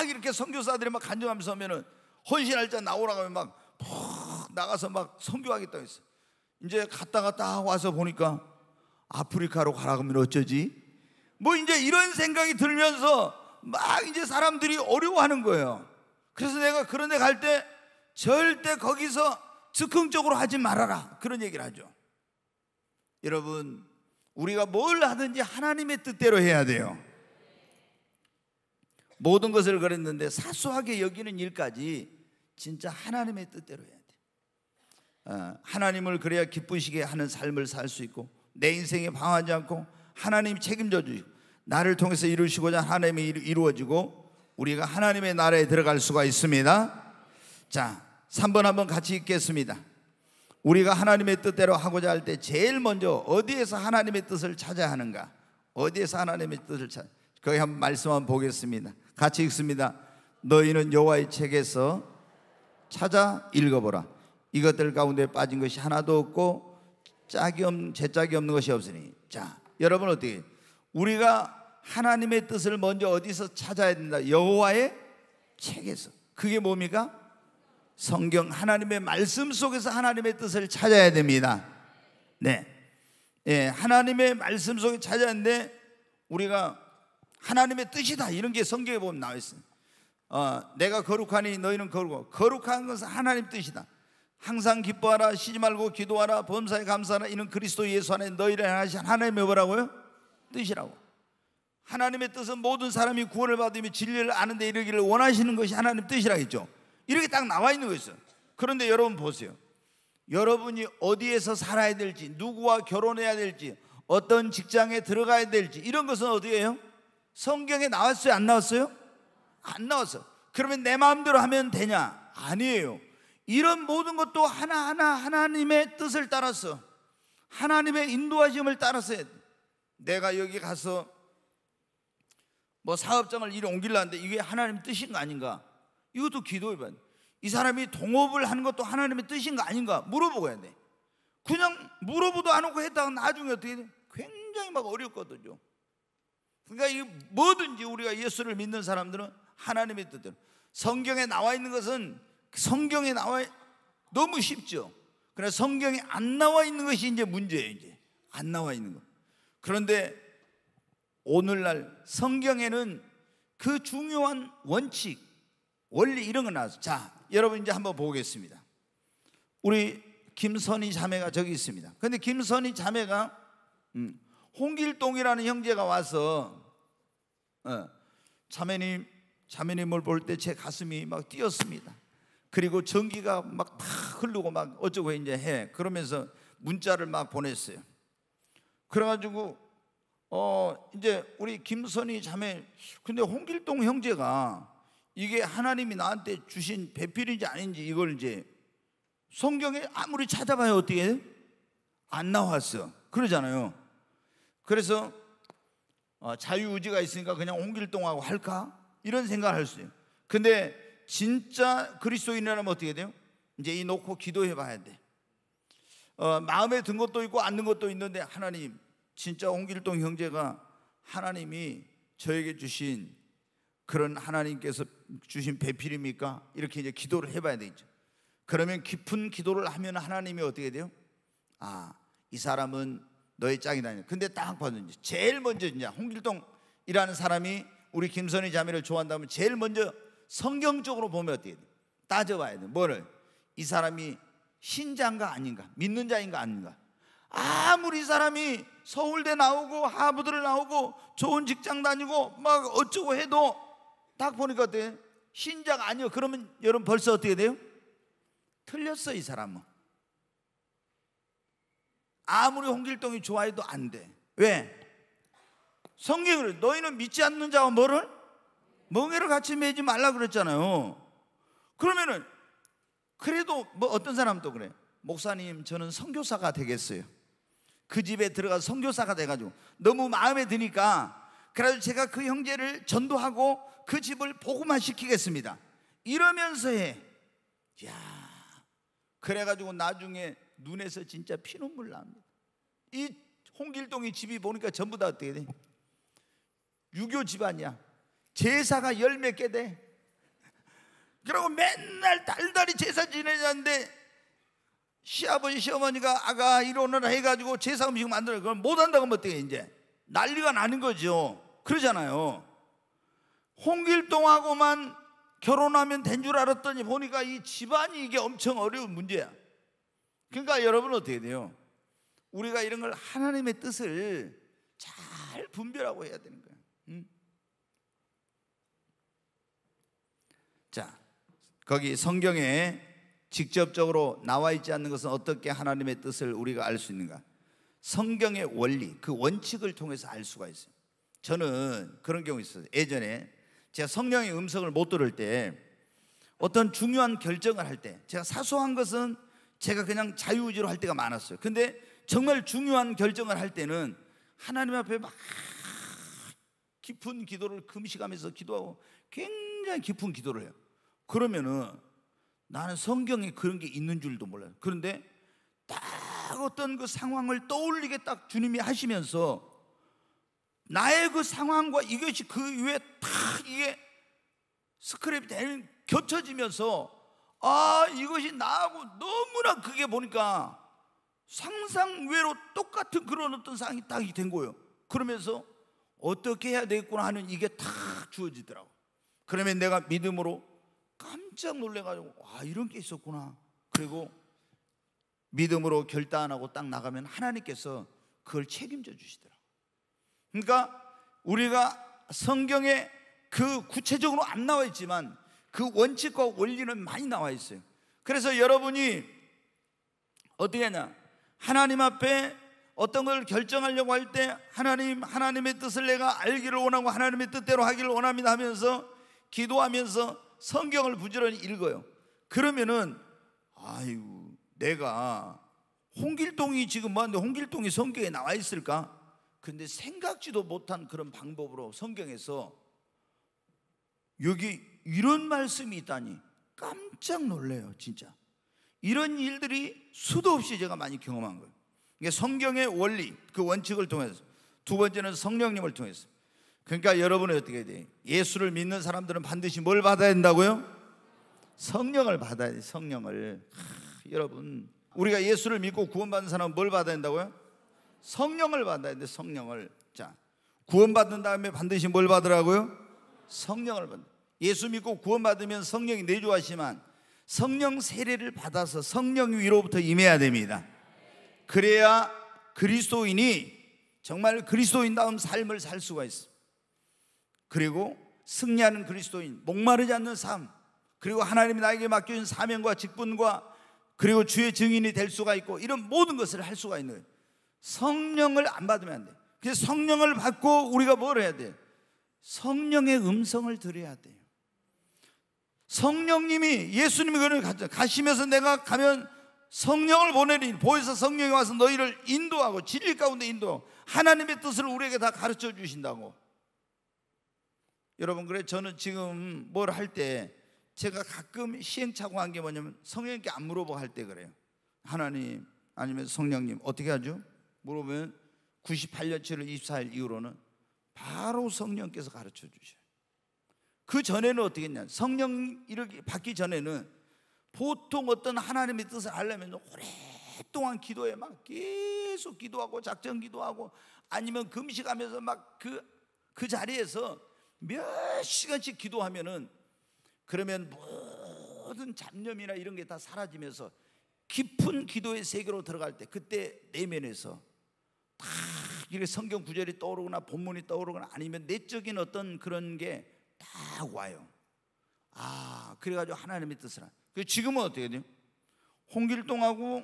이렇게 선교사들이 막 간증하면서 하면은 헌신할 자 나오라고 하면 막 푹 나가서 막 선교하겠다고 했어. 이제 갔다가 딱 와서 보니까 아프리카로 가라고 하면 어쩌지? 뭐 이제 이런 생각이 들면서 막 이제 사람들이 어려워하는 거예요. 그래서 내가 그런 데 갈 때 절대 거기서 즉흥적으로 하지 말아라, 그런 얘기를 하죠. 여러분, 우리가 뭘 하든지 하나님의 뜻대로 해야 돼요. 모든 것을 그랬는데 사소하게 여기는 일까지 진짜 하나님의 뜻대로 해야 돼. 하나님을 그래야 기쁘시게 하는 삶을 살 수 있고, 내 인생에 방황하지 않고 하나님이 책임져 주시고 나를 통해서 이루시고자 하나님이 이루어지고 우리가 하나님의 나라에 들어갈 수가 있습니다. 자, 3번 한번 같이 읽겠습니다. 우리가 하나님의 뜻대로 하고자 할 때 제일 먼저 어디에서 하나님의 뜻을 찾아야 하는가? 어디에서 하나님의 뜻을 찾아? 거기 한번 말씀 한번 보겠습니다. 같이 읽습니다. 너희는 여호와의 책에서 찾아 읽어보라. 이것들 가운데 빠진 것이 하나도 없고 제짝이 없는 것이 없으니. 자, 여러분 어떻게? 우리가 하나님의 뜻을 먼저 어디서 찾아야 된다? 여호와의 책에서. 그게 뭡니까? 성경, 하나님의 말씀 속에서 하나님의 뜻을 찾아야 됩니다. 네, 하나님의 말씀 속에 찾아야 하는데, 우리가 하나님의 뜻이다 이런 게 성경에 보면 나와 있어요. 내가 거룩하니 너희는 거룩하고, 거룩한 것은 하나님 뜻이다. 항상 기뻐하라, 쉬지 말고 기도하라, 범사에 감사하라. 이는 그리스도 예수 안에 너희를 향하신 하나님의 뭐라고요? 뜻이라고. 하나님의 뜻은 모든 사람이 구원을 받으며 진리를 아는 데 이르기를 원하시는 것이 하나님 뜻이라 했죠. 이렇게 딱 나와 있는 거였어요. 그런데 여러분 보세요. 여러분이 어디에서 살아야 될지, 누구와 결혼해야 될지, 어떤 직장에 들어가야 될지, 이런 것은 어디예요? 성경에 나왔어요? 안 나왔어요? 안 나왔어. 그러면 내 마음대로 하면 되냐? 아니에요. 이런 모든 것도 하나하나 하나님의 뜻을 따라서, 하나님의 인도하심을 따라서 해야 돼. 내가 여기 가서 뭐 사업장을 이리 옮기려는데 이게 하나님의 뜻인가 아닌가? 이것도 기도해봐야 돼. 이 사람이 동업을 하는 것도 하나님의 뜻인가 아닌가 물어보고 해야 돼. 그냥 물어보도 안 하고 했다가 나중에 어떻게 돼? 굉장히 막 어렵거든요. 그러니까 이 뭐든지 우리가 예수를 믿는 사람들은 하나님의 뜻대로, 성경에 나와 있는 것은 성경에 너무 쉽죠. 그러나 성경에 안 나와 있는 것이 이제 문제예요. 이제 안 나와 있는 것. 그런데 오늘날 성경에는 그 중요한 원칙, 원리 이런 거 나왔어요. 자, 여러분 이제 한번 보겠습니다. 우리 김선희 자매가 저기 있습니다. 근데 김선희 자매가 홍길동이라는 형제가 와서 자매님을 볼 때 제 가슴이 막 뛰었습니다. 그리고 전기가 막 다 흐르고 막 어쩌고 이제 해. 그러면서 문자를 막 보냈어요. 그래가지고 이제 우리 김선희 자매, 근데 홍길동 형제가 이게 하나님이 나한테 주신 배필인지 아닌지 이걸 이제 성경에 아무리 찾아봐야 어떻게 안 나왔어. 그러잖아요. 그래서 자유의지가 있으니까 그냥 홍길동하고 할까? 이런 생각을 할 수 있어요. 근데 진짜 그리스도인이라면 어떻게 돼요? 이제 이 놓고 기도해 봐야 돼. 마음에 든 것도 있고 안 든 것도 있는데, 하나님, 진짜 홍길동 형제가 하나님이 저에게 주신 그런 하나님께서 주신 배필입니까? 이렇게 이제 기도를 해봐야 되죠. 그러면 깊은 기도를 하면 하나님이 어떻게 돼요? 이 사람은 너의 짝이다. 근데 딱 봤는지 제일 먼저 이제 홍길동이라는 사람이 우리 김선희 자매를 좋아한다면 제일 먼저 성경적으로 보면 어떻게 돼? 따져봐야 돼. 뭐를? 이 사람이 신자인가 아닌가, 믿는 자인가 아닌가. 아무리 이 사람이 서울대 나오고 하버드를 나오고 좋은 직장 다니고 막 어쩌고 해도 딱 보니까 어때? 신자가 아니요. 그러면 여러분 벌써 어떻게 돼요? 틀렸어. 이 사람은 아무리 홍길동이 좋아해도 안 돼. 왜? 성경을 너희는 믿지 않는 자와 뭐를? 멍에를 같이 매지 말라 그랬잖아요. 그러면은 그래도 뭐 어떤 사람도 그래. 목사님, 저는 선교사가 되겠어요. 그 집에 들어가서 선교사가 돼가지고 너무 마음에 드니까 그래서 제가 그 형제를 전도하고 그 집을 복음화 시키겠습니다. 이러면서 해. 야, 그래가지고 나중에 눈에서 진짜 피눈물 납니다. 이 홍길동이 집이 보니까 전부 다 어떻게 돼? 유교 집안이야. 제사가 열 몇 개 돼. 그리고 맨날 달달이 제사 지내자는데 시아버지 시어머니가 아가 이리 오너라 해가지고 제사 음식 만들어. 그걸 못한다고 하면 어떻게 이제 난리가 나는 거죠. 그러잖아요. 홍길동하고만 결혼하면 된 줄 알았더니 보니까 이 집안이 이게 엄청 어려운 문제야. 그러니까 여러분 어떻게 돼요? 우리가 이런 걸 하나님의 뜻을 잘 분별하고 해야 되는 거야. 자, 거기 성경에 직접적으로 나와 있지 않는 것은 어떻게 하나님의 뜻을 우리가 알 수 있는가? 성경의 원리, 그 원칙을 통해서 알 수가 있어요. 저는 그런 경우 있어요. 예전에 제가 성령의 음성을 못 들을 때, 어떤 중요한 결정을 할 때, 제가 사소한 것은 제가 그냥 자유의지로 할 때가 많았어요. 근데 정말 중요한 결정을 할 때는 하나님 앞에 막 깊은 기도를 금식하면서 기도하고 굉장히 깊은 기도를 해요. 그러면은 나는 성경에 그런 게 있는 줄도 몰라요. 그런데 딱 어떤 그 상황을 떠올리게 딱 주님이 하시면서 나의 그 상황과 이것이 그 위에 딱 이게 스크랩이 되는, 겹쳐지면서 이것이 나하고 너무나 그게 보니까 상상 외로 똑같은 그런 어떤 상황이 딱 된 거예요. 그러면서 어떻게 해야 되겠구나 하는 이게 딱 주어지더라고. 그러면 내가 믿음으로 깜짝 놀래가지고 이런 게 있었구나. 그리고 믿음으로 결단하고 딱 나가면 하나님께서 그걸 책임져 주시더라고. 그러니까 우리가 성경에 그 구체적으로 안 나와 있지만 그 원칙과 원리는 많이 나와 있어요. 그래서 여러분이 어떻게 하냐, 하나님 앞에 어떤 걸 결정하려고 할 때 하나님의 뜻을 내가 알기를 원하고 하나님의 뜻대로 하기를 원합니다 하면서 기도하면서 성경을 부지런히 읽어요. 그러면은 내가 홍길동이 지금 뭐하는데 홍길동이 성경에 나와 있을까? 근데 생각지도 못한 그런 방법으로 성경에서 여기 이런 말씀이 있다니 깜짝 놀래요. 진짜 이런 일들이 수도 없이 제가 많이 경험한 거예요. 이게 성경의 원리, 그 원칙을 통해서. 두 번째는 성령님을 통해서. 그러니까 여러분은 어떻게 해야 돼요? 예수를 믿는 사람들은 반드시 뭘 받아야 된다고요? 성령을 받아야 돼요. 성령을. 여러분, 우리가 예수를 믿고 구원받은 사람은 뭘 받아야 된다고요? 성령을 받아야 돼. 성령을. 자, 구원받은 다음에 반드시 뭘 받으라고요? 성령을 받는. 예수 믿고 구원받으면 성령이 내주하시지만 성령 세례를 받아서 성령 위로부터 임해야 됩니다. 그래야 그리스도인이 정말 그리스도인다운 삶을 살 수가 있어. 그리고 승리하는 그리스도인, 목마르지 않는 삶, 그리고 하나님이 나에게 맡겨준 사명과 직분과 그리고 주의 증인이 될 수가 있고, 이런 모든 것을 할 수가 있는 거예요. 성령을 안 받으면 안 돼요. 그래서 성령을 받고 우리가 뭘 해야 돼요? 성령의 음성을 들어야 돼요. 성령님이, 예수님이 그를 가시면서 내가 가면 성령을 보내리니 보혜사 성령이 와서 너희를 인도하고 진리 가운데 인도하고 하나님의 뜻을 우리에게 다 가르쳐 주신다고. 여러분, 그래 저는 지금 뭘 할 때 제가 가끔 시행착오한 게 뭐냐면 성령님께 안 물어보고 할 때 그래요. 하나님 아니면 성령님 어떻게 하죠? 물어보면 98년 7월 24일 이후로는 바로 성령께서 가르쳐 주셔요. 그 전에는 어떻게 했냐, 성령 이렇게 받기 전에는 보통 어떤 하나님의 뜻을 알려면 오랫동안 기도해, 막 계속 기도하고 작정 기도하고 아니면 금식하면서 막 그 자리에서 몇 시간씩 기도하면은, 그러면 모든 잡념이나 이런 게 다 사라지면서 깊은 기도의 세계로 들어갈 때, 그때 내면에서 다 이렇게 성경 구절이 떠오르거나 본문이 떠오르거나 아니면 내적인 어떤 그런 게 다 와요. 그래가지고 하나님의 뜻을 지금은 어떻게 돼요? 홍길동하고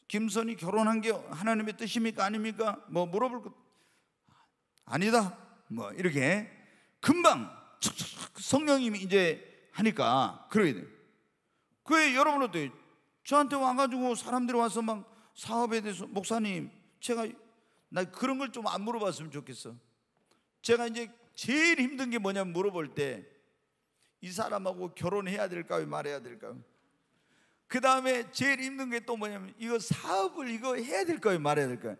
김선이 결혼한 게 하나님의 뜻입니까? 아닙니까? 뭐 물어볼 것 아니다 뭐 이렇게 금방 성령님이 이제 하니까 그러게 돼요. 그게 여러분 어때요? 저한테 와가지고 사람들이 와서 막 사업에 대해서 목사님 나 그런 걸 좀 안 물어봤으면 좋겠어. 제가 이제 제일 힘든 게 뭐냐면 물어볼 때 이 사람하고 결혼해야 될까요? 말해야 될까요? 그 다음에 제일 힘든 게 또 뭐냐면 이거 사업을 이거 해야 될까요? 말해야 될까요?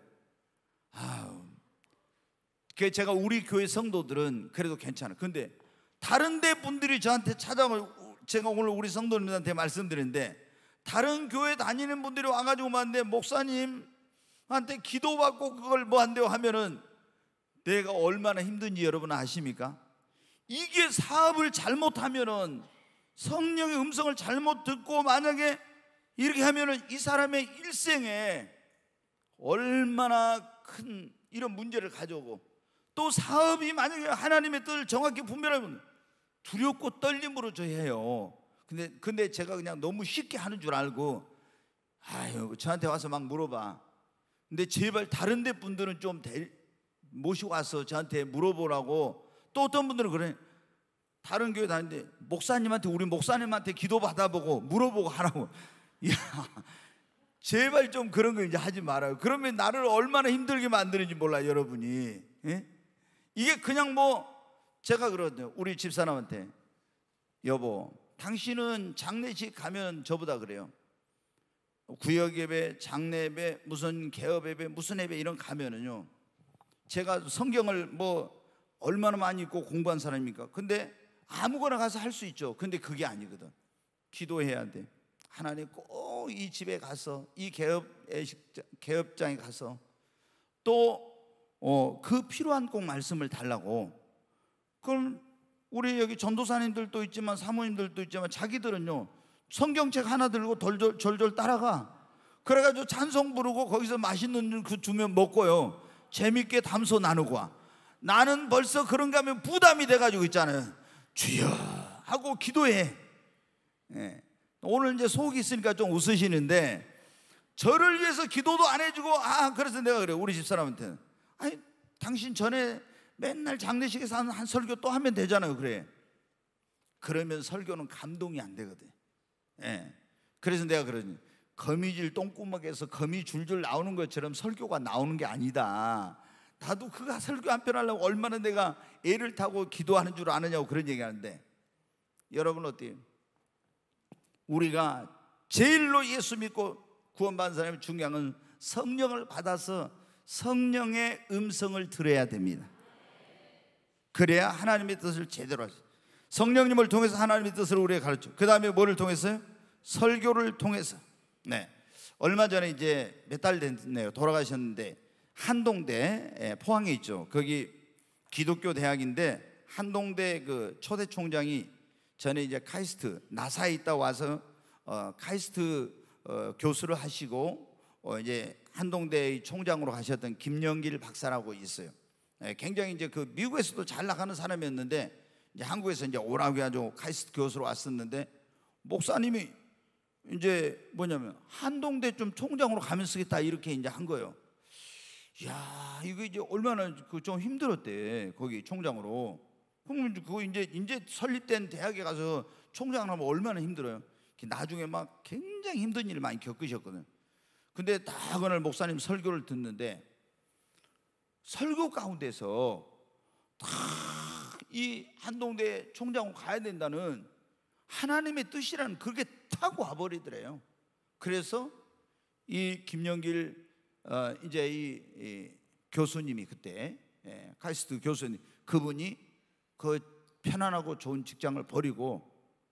그 제가 우리 교회 성도들은 그래도 괜찮아. 근데 다른 데 분들이 저한테 찾아오고, 제가 오늘 우리 성도님들한테 말씀드리는데 다른 교회 다니는 분들이 와가지고 말하는데 목사님한테 기도받고 그걸 뭐 한대요 하면은 내가 얼마나 힘든지 여러분 아십니까? 이게 사업을 잘못하면은 성령의 음성을 잘못 듣고 만약에 이렇게 하면은 이 사람의 일생에 얼마나 큰 이런 문제를 가져오고, 또 사업이 만약에 하나님의 뜻을 정확히 분별하면 두렵고 떨림으로 저 해요. 근데 제가 그냥 너무 쉽게 하는 줄 알고 아유 저한테 와서 막 물어봐. 근데 제발 다른 데 분들은 좀 모시고 와서 저한테 물어보라고. 또 어떤 분들은 그래, 다른 교회 다니는데 목사님한테, 우리 목사님한테 기도 받아보고 물어보고 하라고. 야, 제발 좀 그런 거 이제 하지 말아요. 그러면 나를 얼마나 힘들게 만드는지 몰라 여러분이. 예? 이게 그냥 뭐 제가 그러거든요. 우리 집사람한테, 여보 당신은 장례식 가면 저보다 그래요. 구역예배, 장례예배, 무슨 개업예배, 무슨 예배 이런 가면은요, 제가 성경을 뭐 얼마나 많이 읽고 공부한 사람입니까? 근데 아무거나 가서 할 수 있죠. 근데 그게 아니거든. 기도해야 돼. 하나님 꼭 이 집에 가서, 이 개업장에 가서 또 그 필요한 꼭 말씀을 달라고. 그럼 우리 여기 전도사님들도 있지만 사모님들도 있지만 자기들은요 성경책 하나 들고 절절 따라가. 그래가지고 찬송 부르고 거기서 맛있는 그 주면 먹고요 재밌게 담소 나누고 와. 나는 벌써 그런가 하면 부담이 돼가지고 있잖아요. 주여 하고 기도해. 예. 오늘 이제 속이 있으니까 좀 웃으시는데, 저를 위해서 기도도 안 해주고, 그래서 내가 그래 우리 집사람한테는, 아니 당신 전에 맨날 장례식에서 한 설교 또 하면 되잖아요. 그래. 그러면 설교는 감동이 안 되거든. 예. 그래서 내가 그러니, 거미줄 똥구멍에서 거미 줄줄 나오는 것처럼 설교가 나오는 게 아니다. 나도 그가 설교 한 편 하려고 얼마나 내가 애를 타고 기도하는 줄 아느냐고 그런 얘기하는데, 여러분 어때요? 우리가 제일로 예수 믿고 구원받은 사람이 중요한 건 성령을 받아서 성령의 음성을 들어야 됩니다. 그래야 하나님의 뜻을 제대로 하죠. 성령님을 통해서 하나님의 뜻을 우리에게 가르쳐. 그 다음에 뭐를 통해서요? 설교를 통해서. 네. 얼마 전에 이제 몇 달 됐네요. 돌아가셨는데, 한동대, 포항에 있죠. 거기 기독교 대학인데, 한동대 그 초대 총장이 전에 이제 카이스트, 나사에 있다 와서 카이스트 교수를 하시고 이제 한동대의 총장으로 하셨던 김영길 박사라고 있어요. 굉장히 이제 그 미국에서도 잘 나가는 사람이었는데, 이제 한국에서 이제 오라고 해가지고 카이스트 교수로 왔었는데, 목사님이 이제 뭐냐면 한동대 좀 총장으로 가면 쓰겠다 이렇게 이제 한 거예요. 야, 이거 이제 얼마나 좀 힘들었대 거기 총장으로. 그럼 그거 이제 설립된 대학에 가서 총장을 하면 얼마나 힘들어요. 나중에 막 굉장히 힘든 일을 많이 겪으셨거든. 근데 딱 오늘 목사님 설교를 듣는데, 설교 가운데서 딱 이 한동대 총장으로 가야 된다는 하나님의 뜻이라는 그게 탁 와버리더래요. 그래서 이 김영길 이제 이 교수님이 그때 카이스트 교수님, 그분이 그 편안하고 좋은 직장을 버리고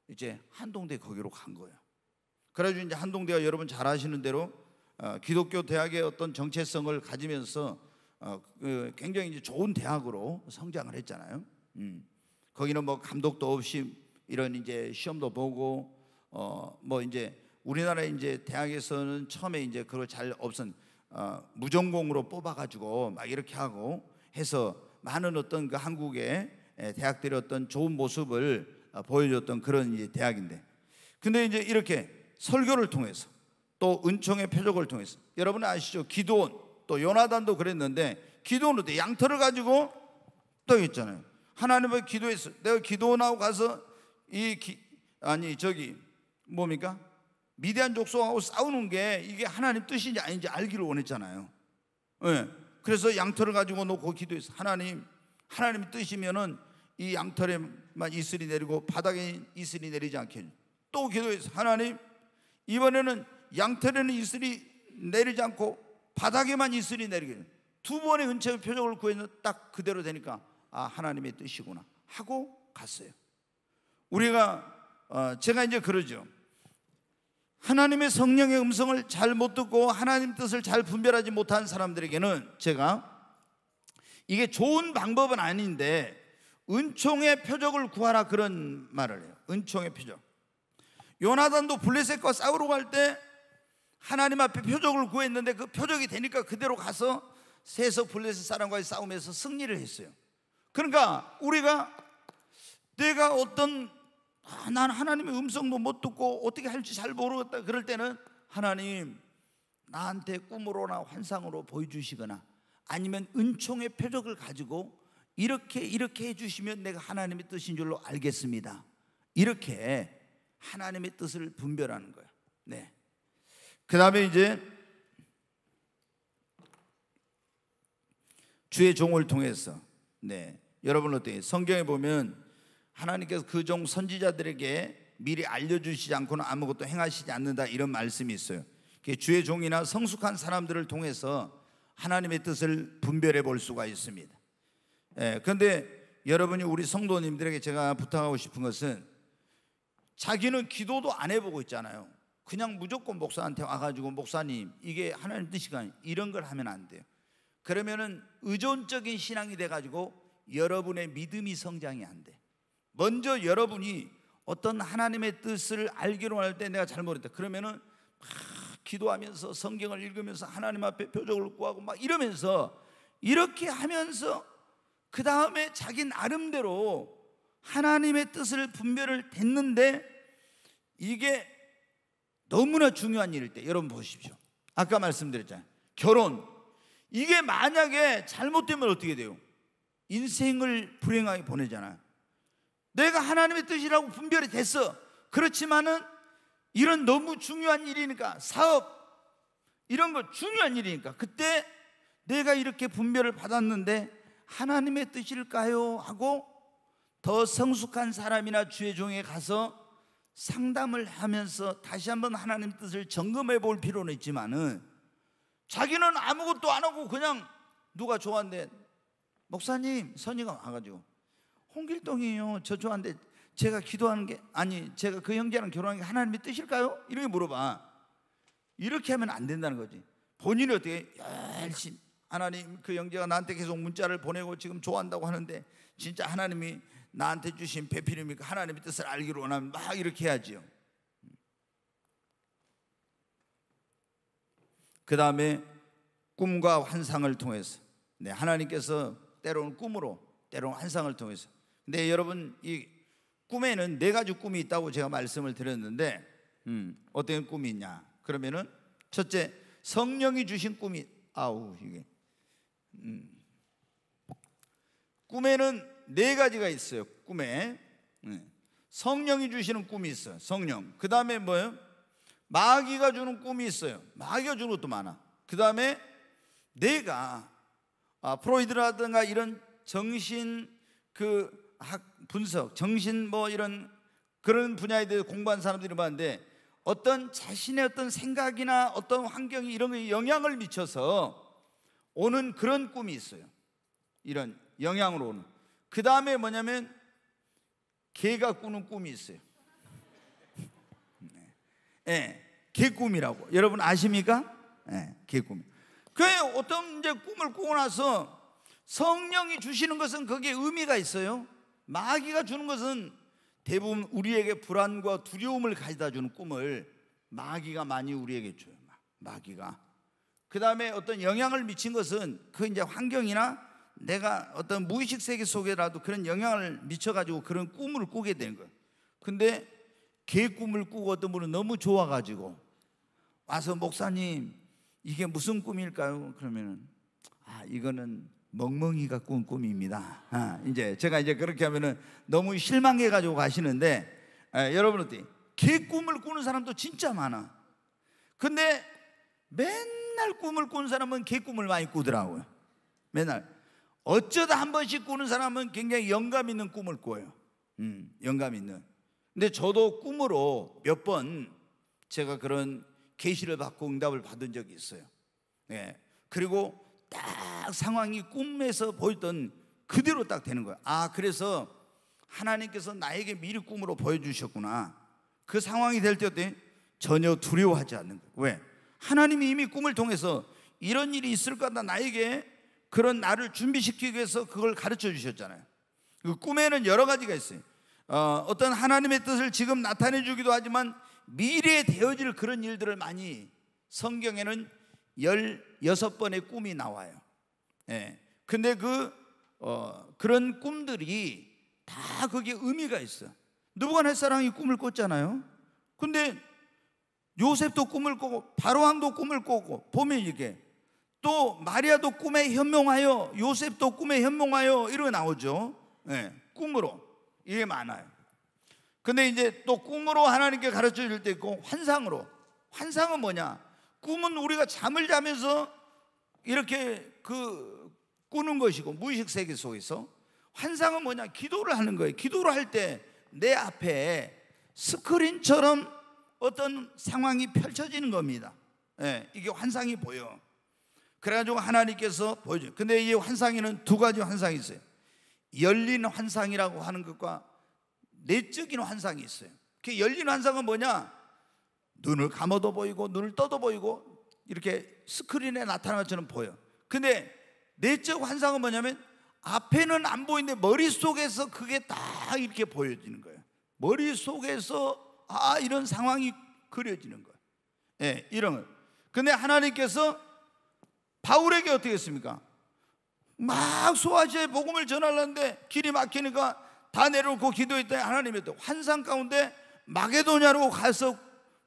이제 한동대 거기로 간 거예요. 그래가지고 이제 한동대가 여러분 잘 아시는 대로 기독교 대학의 어떤 정체성을 가지면서 굉장히 이제 좋은 대학으로 성장을 했잖아요. 거기는 뭐 감독도 없이 이런 이제 시험도 보고 뭐 이제 우리나라 이제 대학에서는 처음에 이제 그걸 잘 없은 무전공으로 뽑아가지고 막 이렇게 하고 해서 많은 어떤 그 한국의 대학들의 어떤 좋은 모습을 보여줬던 그런 이제 대학인데, 근데 이제 이렇게 설교를 통해서 또 은총의 표적을 통해서, 여러분 아시죠? 기드온, 또 요나단도 그랬는데, 기드온도 양털을 가지고 또 있잖아요. 하나님을 기도했어. 내가 기드온하고 가서 저기 뭡니까? 미디안 족속하고 싸우는 게 이게 하나님 뜻인지 아닌지 알기를 원했잖아요. 네. 그래서 양털을 가지고 놓고 기도했어. 하나님 뜻이면은 이 양털에만 이슬이 내리고 바닥에 이슬이 내리지 않게. 또 기도했어. 하나님, 이번에는 양털에는 이슬이 내리지 않고 바닥에만 이슬이 내리게. 두 번의 은총의 표적을 구했는데 딱 그대로 되니까 하나님의 뜻이구나 하고 갔어요. 우리가 제가 이제 그러죠. 하나님의 성령의 음성을 잘 못 듣고 하나님 뜻을 잘 분별하지 못한 사람들에게는 제가 이게 좋은 방법은 아닌데 은총의 표적을 구하라 그런 말을 해요. 은총의 표적. 요나단도 블레셋과 싸우러 갈 때 하나님 앞에 표적을 구했는데 그 표적이 되니까 그대로 가서 세석 블레셋 사람과의 싸움에서 승리를 했어요. 그러니까 우리가 내가 어떤 난 하나님의 음성도 못 듣고 어떻게 할지 잘 모르겠다. 그럴 때는 하나님 나한테 꿈으로나 환상으로 보여주시거나 아니면 은총의 표적을 가지고 이렇게 해주시면 내가 하나님의 뜻인 줄로 알겠습니다. 이렇게 하나님의 뜻을 분별하는 거예요. 네. 그 다음에 이제 주의 종을 통해서, 네, 여러분 어때요? 성경에 보면 하나님께서 그 종 선지자들에게 미리 알려주시지 않고는 아무것도 행하시지 않는다, 이런 말씀이 있어요. 주의 종이나 성숙한 사람들을 통해서 하나님의 뜻을 분별해 볼 수가 있습니다. 그런데 여러분이 우리 성도님들에게 제가 부탁하고 싶은 것은, 자기는 기도도 안 해보고 있잖아요. 그냥 무조건 목사한테 와가지고 목사님 이게 하나님 뜻이가, 이런 걸 하면 안 돼요. 그러면은 의존적인 신앙이 돼가지고 여러분의 믿음이 성장이 안 돼. 먼저 여러분이 어떤 하나님의 뜻을 알기로 할 때, 내가 잘 모르겠다 그러면은 막 기도하면서 성경을 읽으면서 하나님 앞에 표적을 구하고 막 이러면서, 이렇게 하면서 그 다음에 자기 나름대로 하나님의 뜻을 분별을 했는데, 이게 너무나 중요한 일일 때, 여러분 보십시오. 아까 말씀드렸잖아요. 결혼, 이게 만약에 잘못되면 어떻게 돼요? 인생을 불행하게 보내잖아요. 내가 하나님의 뜻이라고 분별이 됐어. 그렇지만은 이런 너무 중요한 일이니까, 사업 이런 거 중요한 일이니까, 그때 내가 이렇게 분별을 받았는데 하나님의 뜻일까요? 하고 더 성숙한 사람이나 주의 종에 가서 상담을 하면서 다시 한번 하나님의 뜻을 점검해 볼 필요는 있지만은, 자기는 아무것도 안 하고 그냥 누가 좋아한대, 목사님, 선이가 와가지고 홍길동이에요, 저 좋아한데 제가 기도하는 게, 아니 제가 그 형제랑 결혼하는 게 하나님의 뜻일까요? 이렇게 물어봐. 이렇게 하면 안 된다는 거지. 본인이 어떻게 열심히, 하나님 그 형제가 나한테 계속 문자를 보내고 지금 좋아한다고 하는데 진짜 하나님이 나한테 주신 배필입니까? 하나님의 뜻을 알기로 원하면 막 이렇게 해야지요. 그 다음에 꿈과 환상을 통해서, 네, 하나님께서 때로는 꿈으로, 때로는 환상을 통해서. 근데 여러분, 이 꿈에는 4가지 꿈이 있다고 제가 말씀을 드렸는데, 어떤 꿈이 있냐 그러면은, 첫째, 성령이 주신 꿈이, 이게 꿈에는 4가지가 있어요. 꿈에 성령이 주시는 꿈이 있어요. 성령. 그 다음에 뭐예요? 마귀가 주는 꿈이 있어요. 마귀가 주는 것도 많아. 그 다음에 내가 프로이드라든가 이런 정신 분석, 정신 이런 그런 분야에 대해서 공부한 사람들이 많은데, 어떤 자신의 어떤 생각이나 어떤 환경이 이런 거에 영향을 미쳐서 오는 그런 꿈이 있어요. 이런 영향으로 오는. 그 다음에 뭐냐면 개가 꾸는 꿈이 있어요. 네, 개꿈이라고. 여러분 아십니까? 네, 개꿈. 그 어떤 이제 꿈을 꾸고 나서 성령이 주시는 것은 거기에 의미가 있어요. 마귀가 주는 것은 대부분 우리에게 불안과 두려움을 가져다 주는 꿈을 마귀가 많이 우리에게 줘요. 마귀가. 그 다음에 어떤 영향을 미친 것은 그 이제 환경이나 내가 어떤 무의식 세계 속에라도 그런 영향을 미쳐가지고 그런 꿈을 꾸게 되는 거예요. 근데 개 꿈을 꾸고 어떤 분은 너무 좋아가지고 와서, 목사님 이게 무슨 꿈일까요? 그러면은 이거는 멍멍이가 꾼 꿈입니다. 이제 제가 그렇게 하면은 너무 실망해가지고 가시는데, 여러분 어때요? 개 꿈을 꾸는 사람도 진짜 많아. 근데 맨날 꿈을 꾸는 사람은 개 꿈을 많이 꾸더라고요. 맨날. 어쩌다 한 번씩 꾸는 사람은 굉장히 영감 있는 꿈을 꿔요. 영감 있는. 근데 저도 꿈으로 몇 번 제가 그런 계시를 받고 응답을 받은 적이 있어요. 네. 그리고 딱 상황이 꿈에서 보였던 그대로 딱 되는 거예요. 그래서 하나님께서 나에게 미리 꿈으로 보여주셨구나. 그 상황이 될 때 어때? 전혀 두려워하지 않는 거예요. 왜? 하나님이 이미 꿈을 통해서 이런 일이 있을 거다, 나에게 그런 나를 준비시키기 위해서 그걸 가르쳐 주셨잖아요. 그 꿈에는 여러 가지가 있어요. 어떤 하나님의 뜻을 지금 나타내 주기도 하지만 미래에 되어질 그런 일들을 많이, 성경에는 16번의 꿈이 나와요. 근데 그런 꿈들이 다 거기에 의미가 있어. 느부갓네살왕이 꿈을 꿨잖아요. 근데 요셉도 꿈을 꾸고 바로왕도 꿈을 꾸고 보면 이게 또 마리아도 꿈에 현몽하여 요셉도 꿈에 현몽하여 이러고 나오죠. 네, 꿈으로. 이게 많아요. 근데 이제 또 꿈으로 하나님께 가르쳐 줄 때 있고 환상으로. 환상은 뭐냐? 꿈은 우리가 잠을 자면서 이렇게 꾸는 것이고 무의식 세계 속에서, 환상은 뭐냐? 기도를 하는 거예요. 기도를 할 때 내 앞에 스크린처럼 어떤 상황이 펼쳐지는 겁니다. 예, 이게 환상이 보여. 그래가지고 하나님께서 보여줘요. 근데 이 환상에는 두 가지 환상이 있어요. 열린 환상이라고 하는 것과 내적인 환상이 있어요. 그 열린 환상은 뭐냐? 눈을 감아도 보이고 눈을 떠도 보이고 이렇게 스크린에 나타나는 것처럼 보여. 근데 내적 환상은 뭐냐면 앞에는 안 보이는데 머릿속에서 그게 다 이렇게 보여지는 거예요. 머릿속에서 이런 상황이 그려지는 거예요. 예, 이런 걸. 근데 하나님께서 바울에게 어떻게 했습니까? 막 소아시아에 복음을 전하려는데 길이 막히니까 다 내려놓고 기도했더니 하나님이 또 환상 가운데 마게도냐로 가서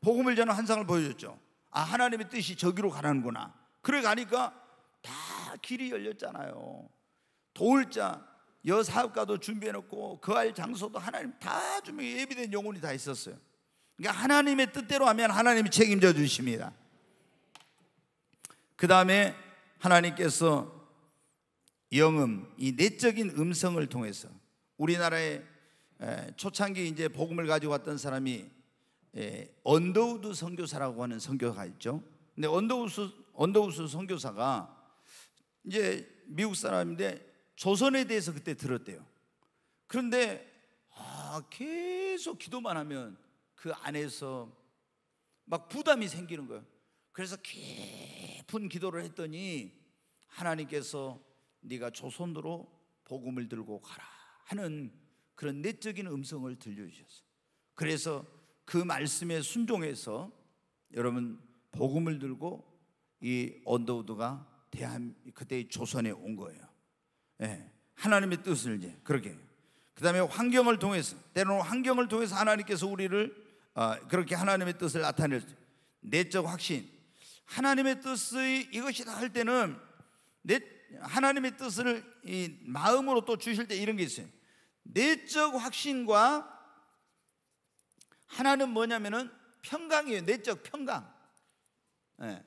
복음을 전하는 환상을 보여줬죠. 하나님의 뜻이 저기로 가라는구나. 그래 가니까 다 길이 열렸잖아요. 도울 자, 여사업가도 준비해놓고 거할 장소도 하나님 다 준비, 예비된 영혼이 다 있었어요. 그러니까 하나님의 뜻대로 하면 하나님이 책임져 주십니다. 그 다음에 하나님께서 영음, 이 내적인 음성을 통해서 우리나라에 초창기 이제 복음을 가지고 왔던 사람이 언더우드 선교사라고 하는 선교사가 있죠. 근데 언더우드 선교사가 이제 미국 사람인데 조선에 대해서 그때 들었대요. 그런데 계속 기도만 하면 그 안에서 막 부담이 생기는 거예요. 그래서 깊은 기도를 했더니 하나님께서 네가 조선으로 복음을 들고 가라 하는 그런 내적인 음성을 들려주셨어요. 그래서 그 말씀에 순종해서 여러분 복음을 들고 이 언더우드가 그때 조선에 온 거예요. 예, 하나님의 뜻을 이제 그렇게. 그 다음에 환경을 통해서, 때로는 환경을 통해서 하나님께서 우리를 그렇게 하나님의 뜻을 나타낼 수, 내적 확신, 하나님의 뜻의 이것이다 할 때는 하나님의 뜻을 이 마음으로 또 주실 때 이런 게 있어요. 내적 확신과 하나는 뭐냐면은 평강이에요. 내적 평강. 예.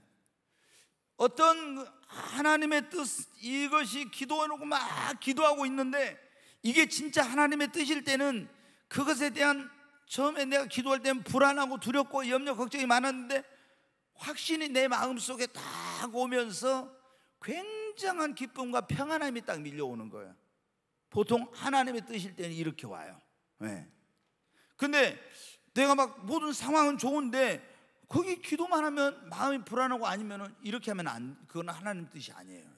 어떤 하나님의 뜻, 이것이 기도해놓고 막 기도하고 있는데 이게 진짜 하나님의 뜻일 때는 그것에 대한, 처음에 내가 기도할 때는 불안하고 두렵고 염려 걱정이 많았는데 확신이 내 마음속에 딱 오면서 굉장한 기쁨과 평안함이 딱 밀려오는 거예요. 보통 하나님의 뜻일 때는 이렇게 와요. 네. 근데 내가 막 모든 상황은 좋은데 거기 기도만 하면 마음이 불안하고 아니면은 이렇게 하면 그건 하나님 뜻이 아니에요.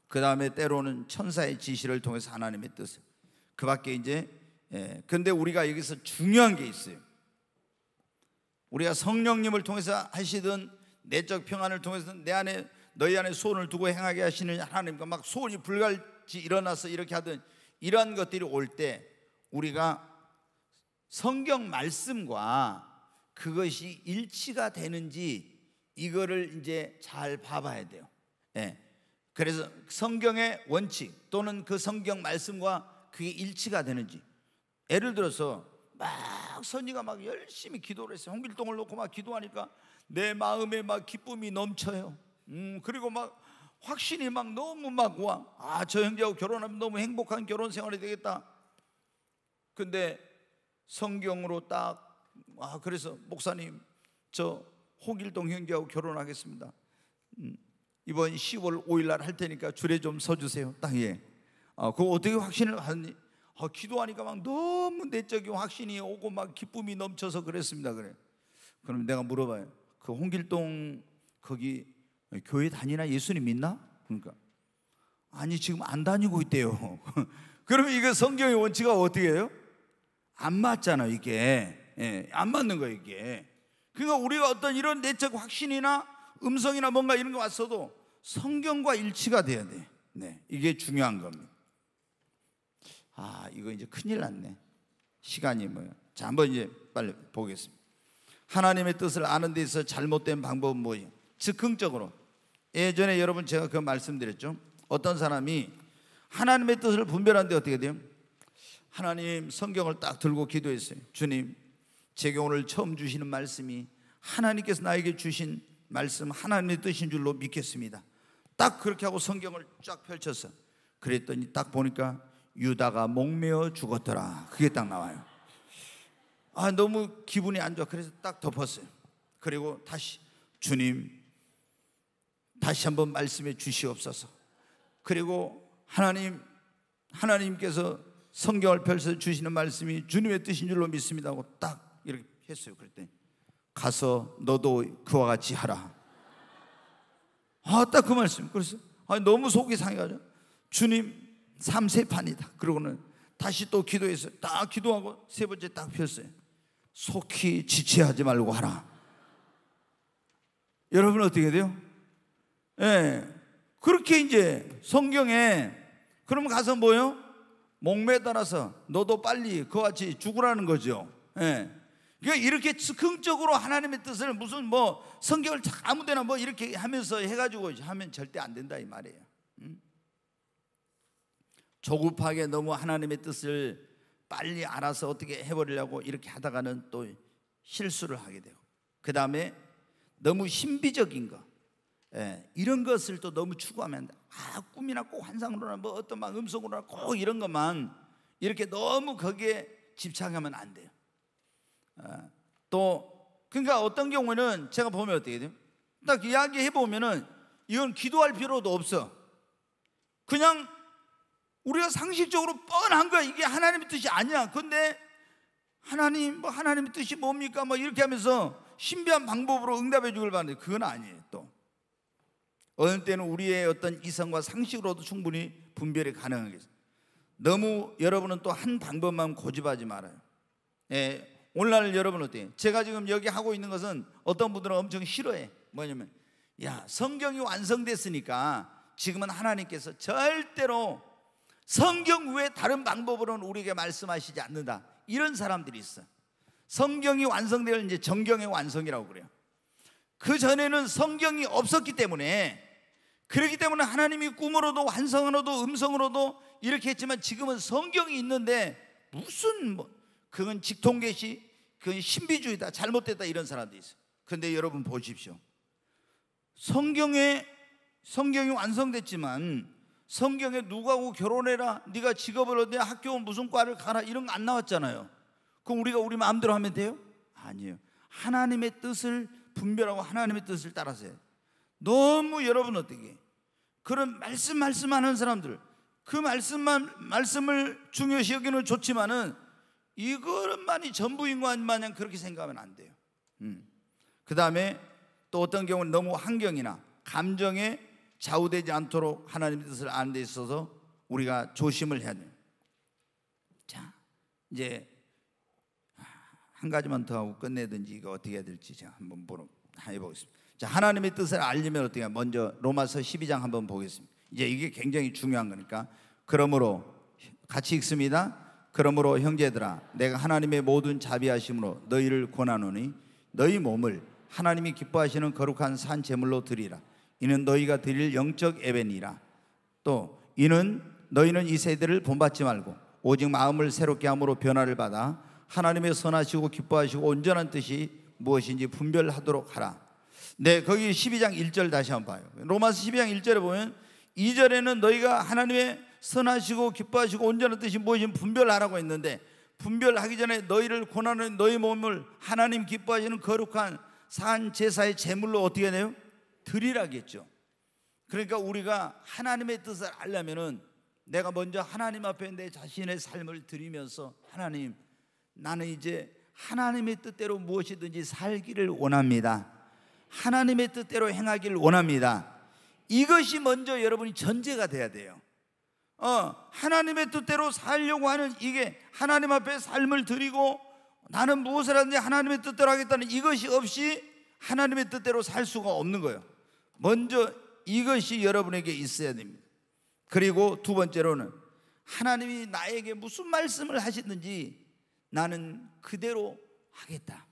그 다음에 때로는 천사의 지시를 통해서 하나님의 뜻을, 그 밖에 이제 근데 우리가 여기서 중요한 게 있어요. 우리가 성령님을 통해서 하시던 내적 평안을 통해서 너희 안에 소원을 두고 행하게 하시는 하나님과 막 소원이 불같이 일어나서 이렇게 하던 이러한 것들이 올 때 우리가 성경 말씀과 그것이 일치가 되는지 이거를 이제 잘 봐봐야 돼요. 예. 그래서 성경의 원칙 또는 그 성경 말씀과 그게 일치가 되는지. 예를 들어서 막 선이가 막 열심히 기도를 했어요. 홍길동을 놓고 막 기도하니까 내 마음에 막 기쁨이 넘쳐요. 그리고 막 확신이 막 너무 막 와. 저 형제하고 결혼하면 너무 행복한 결혼 생활이 되겠다. 근데 성경으로 딱 그래서 목사님 저 홍길동 형제하고 결혼하겠습니다. 이번 10월 5일 날 할 테니까 줄에 좀 서주세요. 딱 예. 그거 어떻게 확신을 하니? 기도하니까 막 너무 내적인 확신이 오고 막 기쁨이 넘쳐서 그랬습니다. 그래. 그럼 내가 물어봐요. 그 홍길동 거기 교회 다니나 예수님 믿나? 그러니까 아니 지금 안 다니고 있대요. 그러면 이거 성경의 원칙가 어떻게 해요? 안 맞잖아 이게. 예, 안 맞는 거예요 이게. 그러니까 우리가 어떤 이런 내적 확신이나 음성이나 뭔가 이런 거 왔어도 성경과 일치가 돼야 돼. 네, 이게 중요한 겁니다. 이거 이제 큰일 났네. 시간이 뭐예요? 자, 한번 이제 빨리 보겠습니다. 하나님의 뜻을 아는 데 있어 잘못된 방법은 뭐예요? 즉흥적으로. 예전에 여러분 제가 그 말씀드렸죠. 어떤 사람이 하나님의 뜻을 분별하는데 어떻게 돼요? 하나님, 성경을 딱 들고 기도했어요. 주님, 제게 오늘 처음 주시는 말씀이 하나님께서 나에게 주신 말씀, 하나님의 뜻인 줄로 믿겠습니다. 딱 그렇게 하고 성경을 쫙 펼쳤어. 그랬더니 딱 보니까 유다가 목매어 죽었더라. 그게 딱 나와요. 너무 기분이 안 좋아. 그래서 딱 덮었어요. 그리고 다시, 주님, 다시 한번 말씀해 주시옵소서. 그리고 하나님께서 성경을 펼쳐 주시는 말씀이 주님의 뜻인 줄로 믿습니다 하고 딱 이렇게 했어요. 그랬더니 가서 너도 그와 같이 하라. 딱 그 말씀. 그래서 너무 속이 상해가지고 주님, 3세판이다. 그러고는 다시 또 기도했어요. 딱 기도하고 세 번째 딱 폈어요. 속히 지체하지 말고 하라. 여러분 어떻게 돼요? 그렇게 이제 성경에, 그러면 가서 뭐요? 목매달아서 너도 빨리 그와 같이 죽으라는 거죠. 그러니까 이렇게 즉흥적으로 하나님의 뜻을 무슨 뭐 성경을 아무데나 뭐 이렇게 하면서 해가지고 하면 절대 안 된다 이 말이에요. 조급하게 너무 하나님의 뜻을 빨리 알아서 어떻게 해버리려고 이렇게 하다가는 또 실수를 하게 되고, 그 다음에 너무 신비적인 거, 이런 것을 또 너무 추구하면 꿈이나 꼭 환상으로나 뭐 어떤 막 음성으로나 꼭 이런 것만 이렇게 너무 거기에 집착하면 안 돼요. 또 그러니까 어떤 경우에는 제가 보면 어떻게 돼요? 딱 이야기해 보면은 이건 기도할 필요도 없어. 그냥 우리가 상식적으로 뻔한 거야. 이게 하나님의 뜻이 아니야. 근데 하나님의 뜻이 뭡니까? 뭐 이렇게 하면서 신비한 방법으로 응답해 주길 바라는데 그건 아니에요. 또 어느 때는 우리의 어떤 이성과 상식으로도 충분히 분별이 가능하겠어요. 너무 여러분은 또 한 방법만 고집하지 말아요. 오늘날 여러분 어때요? 제가 지금 여기 하고 있는 것은 어떤 분들은 엄청 싫어해. 뭐냐면 성경이 완성됐으니까 지금은 하나님께서 절대로 성경 외에 다른 방법으로는 우리에게 말씀하시지 않는다, 이런 사람들이 있어. 성경이 완성되어 이제 정경의 완성이라고 그래요. 그 전에는 성경이 없었기 때문에, 그렇기 때문에 하나님이 꿈으로도 환상으로도 음성으로도 이렇게 했지만 지금은 성경이 있는데 무슨 그건 직통계시, 그건 신비주의다, 잘못됐다, 이런 사람들이 있어요. 그런데 여러분 보십시오. 성경이 완성됐지만 성경에 누구하고 결혼해라, 네가 직업을 얻냐, 학교 무슨 과를 가라, 이런 거 안 나왔잖아요. 그럼 우리가 우리 마음대로 하면 돼요? 아니에요. 하나님의 뜻을 분별하고 하나님의 뜻을 따라서 해요. 너무 여러분 어떻게 그런 말씀하는 사람들, 그 말씀을 중요시 여기는 좋지만은 이것만이 전부인 것 마냥 그렇게 생각하면 안 돼요. 그 다음에 또 어떤 경우는 너무 환경이나 감정에 좌우되지 않도록 하나님의 뜻을 아는 데 있어서 우리가 조심을 해야 돼요. 자, 이제 한 가지만 더 하고 끝내든지 이거 어떻게 해야 될지 제가 한번 해보겠습니다. 자, 하나님의 뜻을 알려면 어떻게 해야? 먼저 로마서 12장 한번 보겠습니다. 이제 이게 굉장히 중요한 거니까. 그러므로 같이 읽습니다. 그러므로 형제들아, 내가 하나님의 모든 자비하심으로 너희를 권하노니 너희 몸을 하나님이 기뻐하시는 거룩한 산 제물로 드리라. 이는 너희가 드릴 영적 예배니라. 또 이는 너희는 이 세대를 본받지 말고 오직 마음을 새롭게 함으로 변화를 받아 하나님의 선하시고 기뻐하시고 온전한 뜻이 무엇인지 분별하도록 하라. 거기 12장 1절 다시 한번 봐요. 로마서 12장 1절에 보면 2절에는 너희가 하나님의 선하시고 기뻐하시고 온전한 뜻이 무엇인지 분별하라고 했는데, 분별하기 전에 너희를 권하는 너희 몸을 하나님 기뻐하시는 거룩한 산 제사의 제물로 어떻게 해요? 드리라겠죠. 그러니까 우리가 하나님의 뜻을 알려면은 내가 먼저 하나님 앞에 내 자신의 삶을 드리면서, 하나님, 나는 이제 하나님의 뜻대로 무엇이든지 살기를 원합니다. 하나님의 뜻대로 행하기를 원합니다. 이것이 먼저 여러분이 전제가 돼야 돼요. 하나님의 뜻대로 살려고 하는, 이게 하나님 앞에 삶을 드리고 나는 무엇을 하든지 하나님의 뜻대로 하겠다는 이것이 없이 하나님의 뜻대로 살 수가 없는 거예요. 먼저 이것이 여러분에게 있어야 됩니다. 그리고 두 번째로는 하나님이 나에게 무슨 말씀을 하시든지 나는 그대로 하겠다.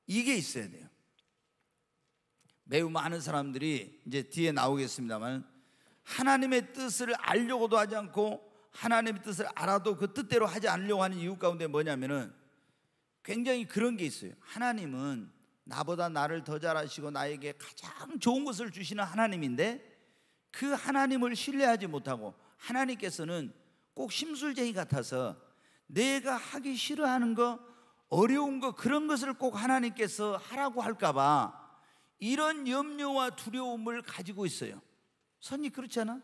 이게 있어야 돼요. 매우 많은 사람들이 이제 뒤에 나오겠습니다만 하나님의 뜻을 알려고도 하지 않고 하나님의 뜻을 알아도 그 뜻대로 하지 않으려고 하는 이유 가운데 뭐냐면은 굉장히 그런 게 있어요. 하나님은 나보다 나를 더 잘 아시고 나에게 가장 좋은 것을 주시는 하나님인데 그 하나님을 신뢰하지 못하고 하나님께서는 꼭 심술쟁이 같아서 내가 하기 싫어하는 거, 어려운 거, 그런 것을 꼭 하나님께서 하라고 할까 봐 이런 염려와 두려움을 가지고 있어요. 선이 그렇지 않아?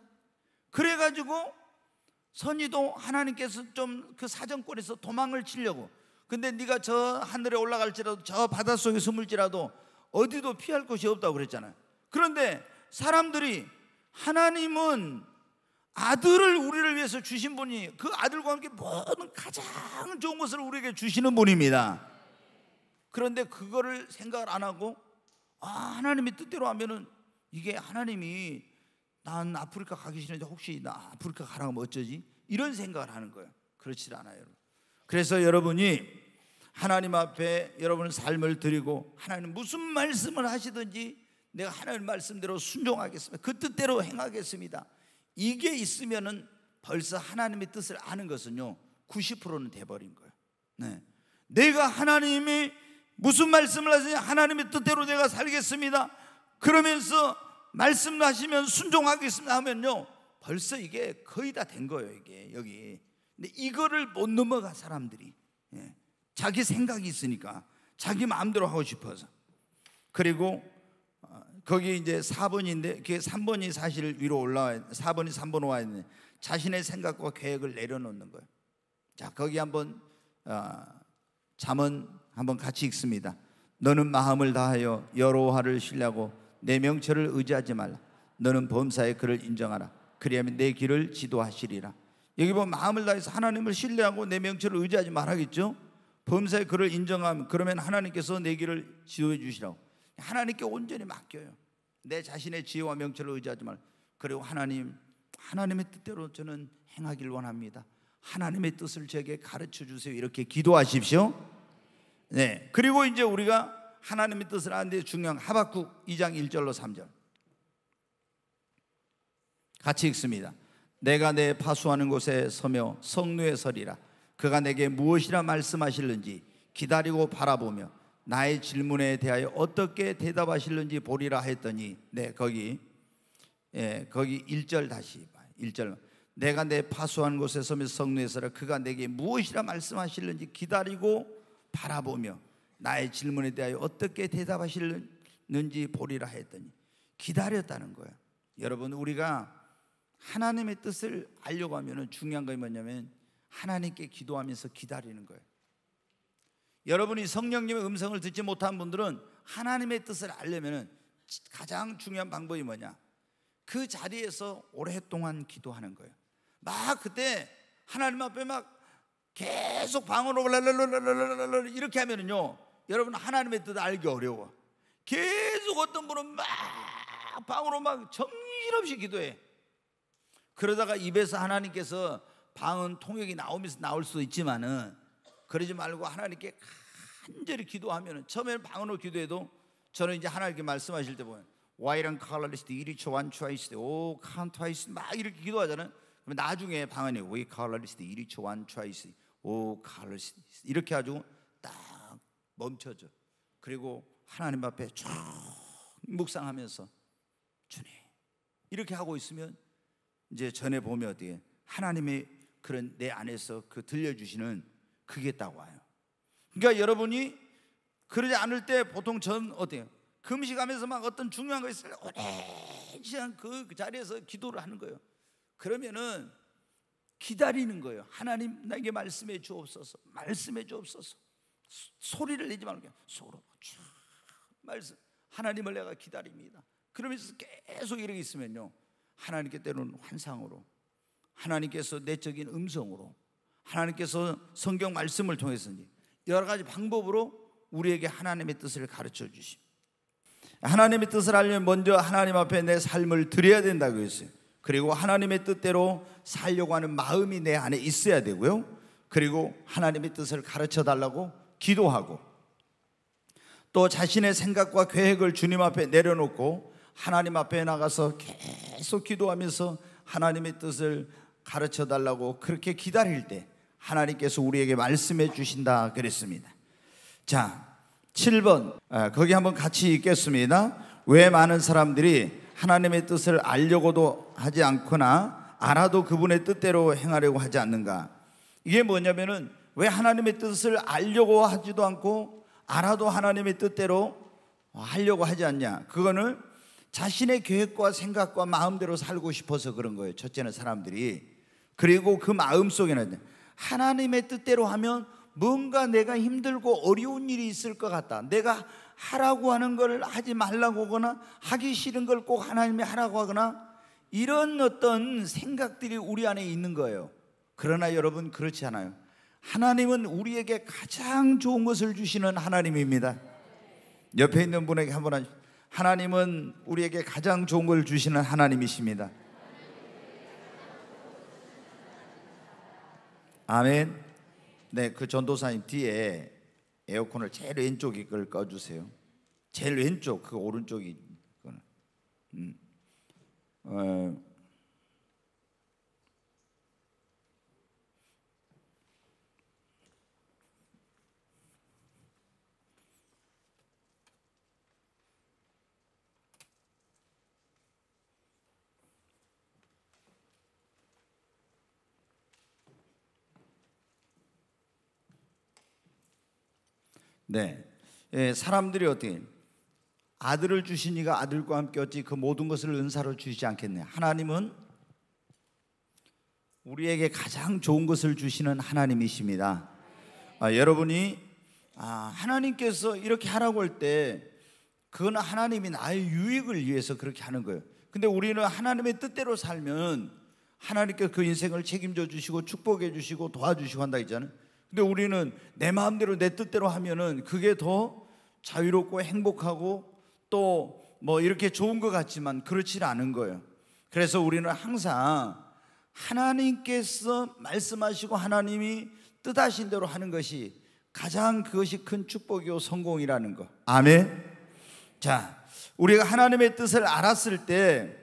그래가지고 선이도 하나님께서 좀 그 사정권에서 도망을 치려고, 근데 네가 저 하늘에 올라갈지라도 저 바닷속에 숨을지라도 어디도 피할 곳이 없다고 그랬잖아요. 그런데 사람들이 하나님은 아들을 우리를 위해서 주신 분이 그 아들과 함께 모든 가장 좋은 것을 우리에게 주시는 분입니다. 그런데 그거를 생각을 안 하고 하나님의 뜻대로 하면은 이게 하나님이 난 아프리카 가기 싫은데 혹시 나 아프리카 가라고 하면 어쩌지? 이런 생각을 하는 거예요. 그렇지 않아요, 여러분. 그래서 여러분이 하나님 앞에 여러분의 삶을 드리고 하나님 무슨 말씀을 하시든지 내가 하나님 말씀대로 순종하겠습니다. 그 뜻대로 행하겠습니다. 이게 있으면은 벌써 하나님의 뜻을 아는 것은요 90%는 돼버린 거예요. 네. 내가 하나님이 무슨 말씀을 하시니 하나님의 뜻대로 내가 살겠습니다. 그러면서 말씀하시면 순종하겠습니다 하면요 벌써 이게 거의 다 된 거예요. 이게 여기. 근데 이거를 못 넘어가 사람들이. 자기 생각이 있으니까 자기 마음대로 하고 싶어서. 그리고 거기 이제 4번인데 그게 3번이 사실 위로 올라와야 4번이 3번 와야 되는데 자신의 생각과 계획을 내려놓는 거예요. 자, 거기 한번 잠언 한번 같이 읽습니다. 너는 마음을 다하여 여호와를 신뢰하고 내 명철을 의지하지 말라. 너는 범사의 그를 인정하라. 그리하면 내 길을 지도하시리라. 여기 보면 마음을 다해서 하나님을 신뢰하고 내 명철을 의지하지 말하겠죠. 범사의 그를 인정하면 그러면 하나님께서 내 길을 지도해 주시라고. 하나님께 온전히 맡겨요. 내 자신의 지혜와 명철을 의지하지 말고. 그리고 하나님의 뜻대로 저는 행하길 원합니다. 하나님의 뜻을 저에게 가르쳐 주세요. 이렇게 기도하십시오. 네. 그리고 이제 우리가 하나님의 뜻을 아는데 중요한 하박국 2장 1절로 3절 같이 읽습니다. 내가 내 파수하는 곳에 서며 성루에 서리라. 그가 내게 무엇이라 말씀하실는지 기다리고 바라보며 나의 질문에 대하여 어떻게 대답하실는지 보리라 했더니 거기 1절 다시 봐요. 1절 내가 내 파수한 곳에 서며 성루에 서라. 그가 내게 무엇이라 말씀하실는지 기다리고 바라보며 나의 질문에 대하여 어떻게 대답하실는지 보리라 했더니 기다렸다는 거예요. 여러분 우리가 하나님의 뜻을 알려고 하면 중요한 건 뭐냐면 하나님께 기도하면서 기다리는 거예요. 여러분이 성령님의 음성을 듣지 못한 분들은 하나님의 뜻을 알려면 가장 중요한 방법이 뭐냐? 그 자리에서 오랫동안 기도하는 거예요. 막 그때 하나님 앞에 막 계속 방언으로 이렇게 하면은요 여러분 하나님의 뜻을 알기 어려워. 계속 어떤 분은 막 방언으로 막 정신없이 기도해. 그러다가 입에서 하나님께서 방언 통역이 나오면서 나올 수도 있지만은 그러지 말고 하나님께 간절히 기도하면은 처음에는 방언으로 기도해도 저는 이제 하나님께 말씀하실 때 보면 와이랑 칼라리스트 이리초 완추아이스트 오 칸투아이스트 막 이렇게 기도하잖아요. 그러면 나중에 방언이 웨이 칼라리스트 이리초 완추아이스트 오 칼라리스트 이렇게 해가지고 딱 멈춰져. 그리고 하나님 앞에 쭉 묵상하면서 주님 이렇게 하고 있으면 이제 전에 보면 어떻게 하나님의 그런 내 안에서 그 들려주시는 그게 딱 와요. 그러니까 여러분이 그러지 않을 때 보통 전 어때요? 금식하면서 막 어떤 중요한 거 있어요. 오랜 시간 그 자리에서 기도를 하는 거예요. 그러면은 기다리는 거예요. 하나님 나에게 말씀해 주옵소서. 말씀해 주옵소서. 소리를 내지 말고 소로 쭉 말씀. 하나님을 내가 기다립니다. 그러면서 계속 이렇게 있으면요 하나님께 때로는 환상으로 하나님께서 내적인 음성으로 하나님께서 성경 말씀을 통해서든지 여러 가지 방법으로 우리에게 하나님의 뜻을 가르쳐 주십니다. 하나님의 뜻을 알려면 먼저 하나님 앞에 내 삶을 드려야 된다고 했어요. 그리고 하나님의 뜻대로 살려고 하는 마음이 내 안에 있어야 되고요. 그리고 하나님의 뜻을 가르쳐 달라고 기도하고, 또 자신의 생각과 계획을 주님 앞에 내려놓고 하나님 앞에 나가서 계속 기도하면서 하나님의 뜻을 가르쳐 달라고 그렇게 기다릴 때 하나님께서 우리에게 말씀해 주신다 그랬습니다. 자, 7번 거기 한번 같이 읽겠습니다. 왜 많은 사람들이 하나님의 뜻을 알려고도 하지 않거나 알아도 그분의 뜻대로 행하려고 하지 않는가? 이게 뭐냐면은 왜 하나님의 뜻을 알려고 하지도 않고 알아도 하나님의 뜻대로 하려고 하지 않냐? 그거는 자신의 계획과 생각과 마음대로 살고 싶어서 그런 거예요. 첫째는 사람들이. 그리고 그 마음속에는 하나님의 뜻대로 하면 뭔가 내가 힘들고 어려운 일이 있을 것 같다, 내가 하라고 하는 걸 하지 말라고 하거나 하기 싫은 걸 꼭 하나님이 하라고 하거나 이런 어떤 생각들이 우리 안에 있는 거예요. 그러나 여러분, 그렇지 않아요. 하나님은 우리에게 가장 좋은 것을 주시는 하나님입니다. 옆에 있는 분에게 한번 하나님은 우리에게 가장 좋은 걸 주시는 하나님이십니다. 아멘. 네, 그 전도사님 뒤에 에어컨을 제일 왼쪽에 걸 꺼주세요. 제일 왼쪽, 그 오른쪽이 네, 사람들이 어떻게 아들을 주시니가 아들과 함께 어찌 그 모든 것을 은사로 주시지 않겠냐? 하나님은 우리에게 가장 좋은 것을 주시는 하나님이십니다. 여러분이 하나님께서 이렇게 하라고 할 때 그건 하나님이 나의 유익을 위해서 그렇게 하는 거예요. 근데 우리는 하나님의 뜻대로 살면 하나님께서 그 인생을 책임져 주시고 축복해 주시고 도와주시고 한다 했잖아요. 근데 우리는 내 마음대로 내 뜻대로 하면은 그게 더 자유롭고 행복하고 또 뭐 이렇게 좋은 것 같지만 그렇지 않은 거예요. 그래서 우리는 항상 하나님께서 말씀하시고 하나님이 뜻하신 대로 하는 것이 가장 그것이 큰 축복이요 성공이라는 거. 아멘. 자, 우리가 하나님의 뜻을 알았을 때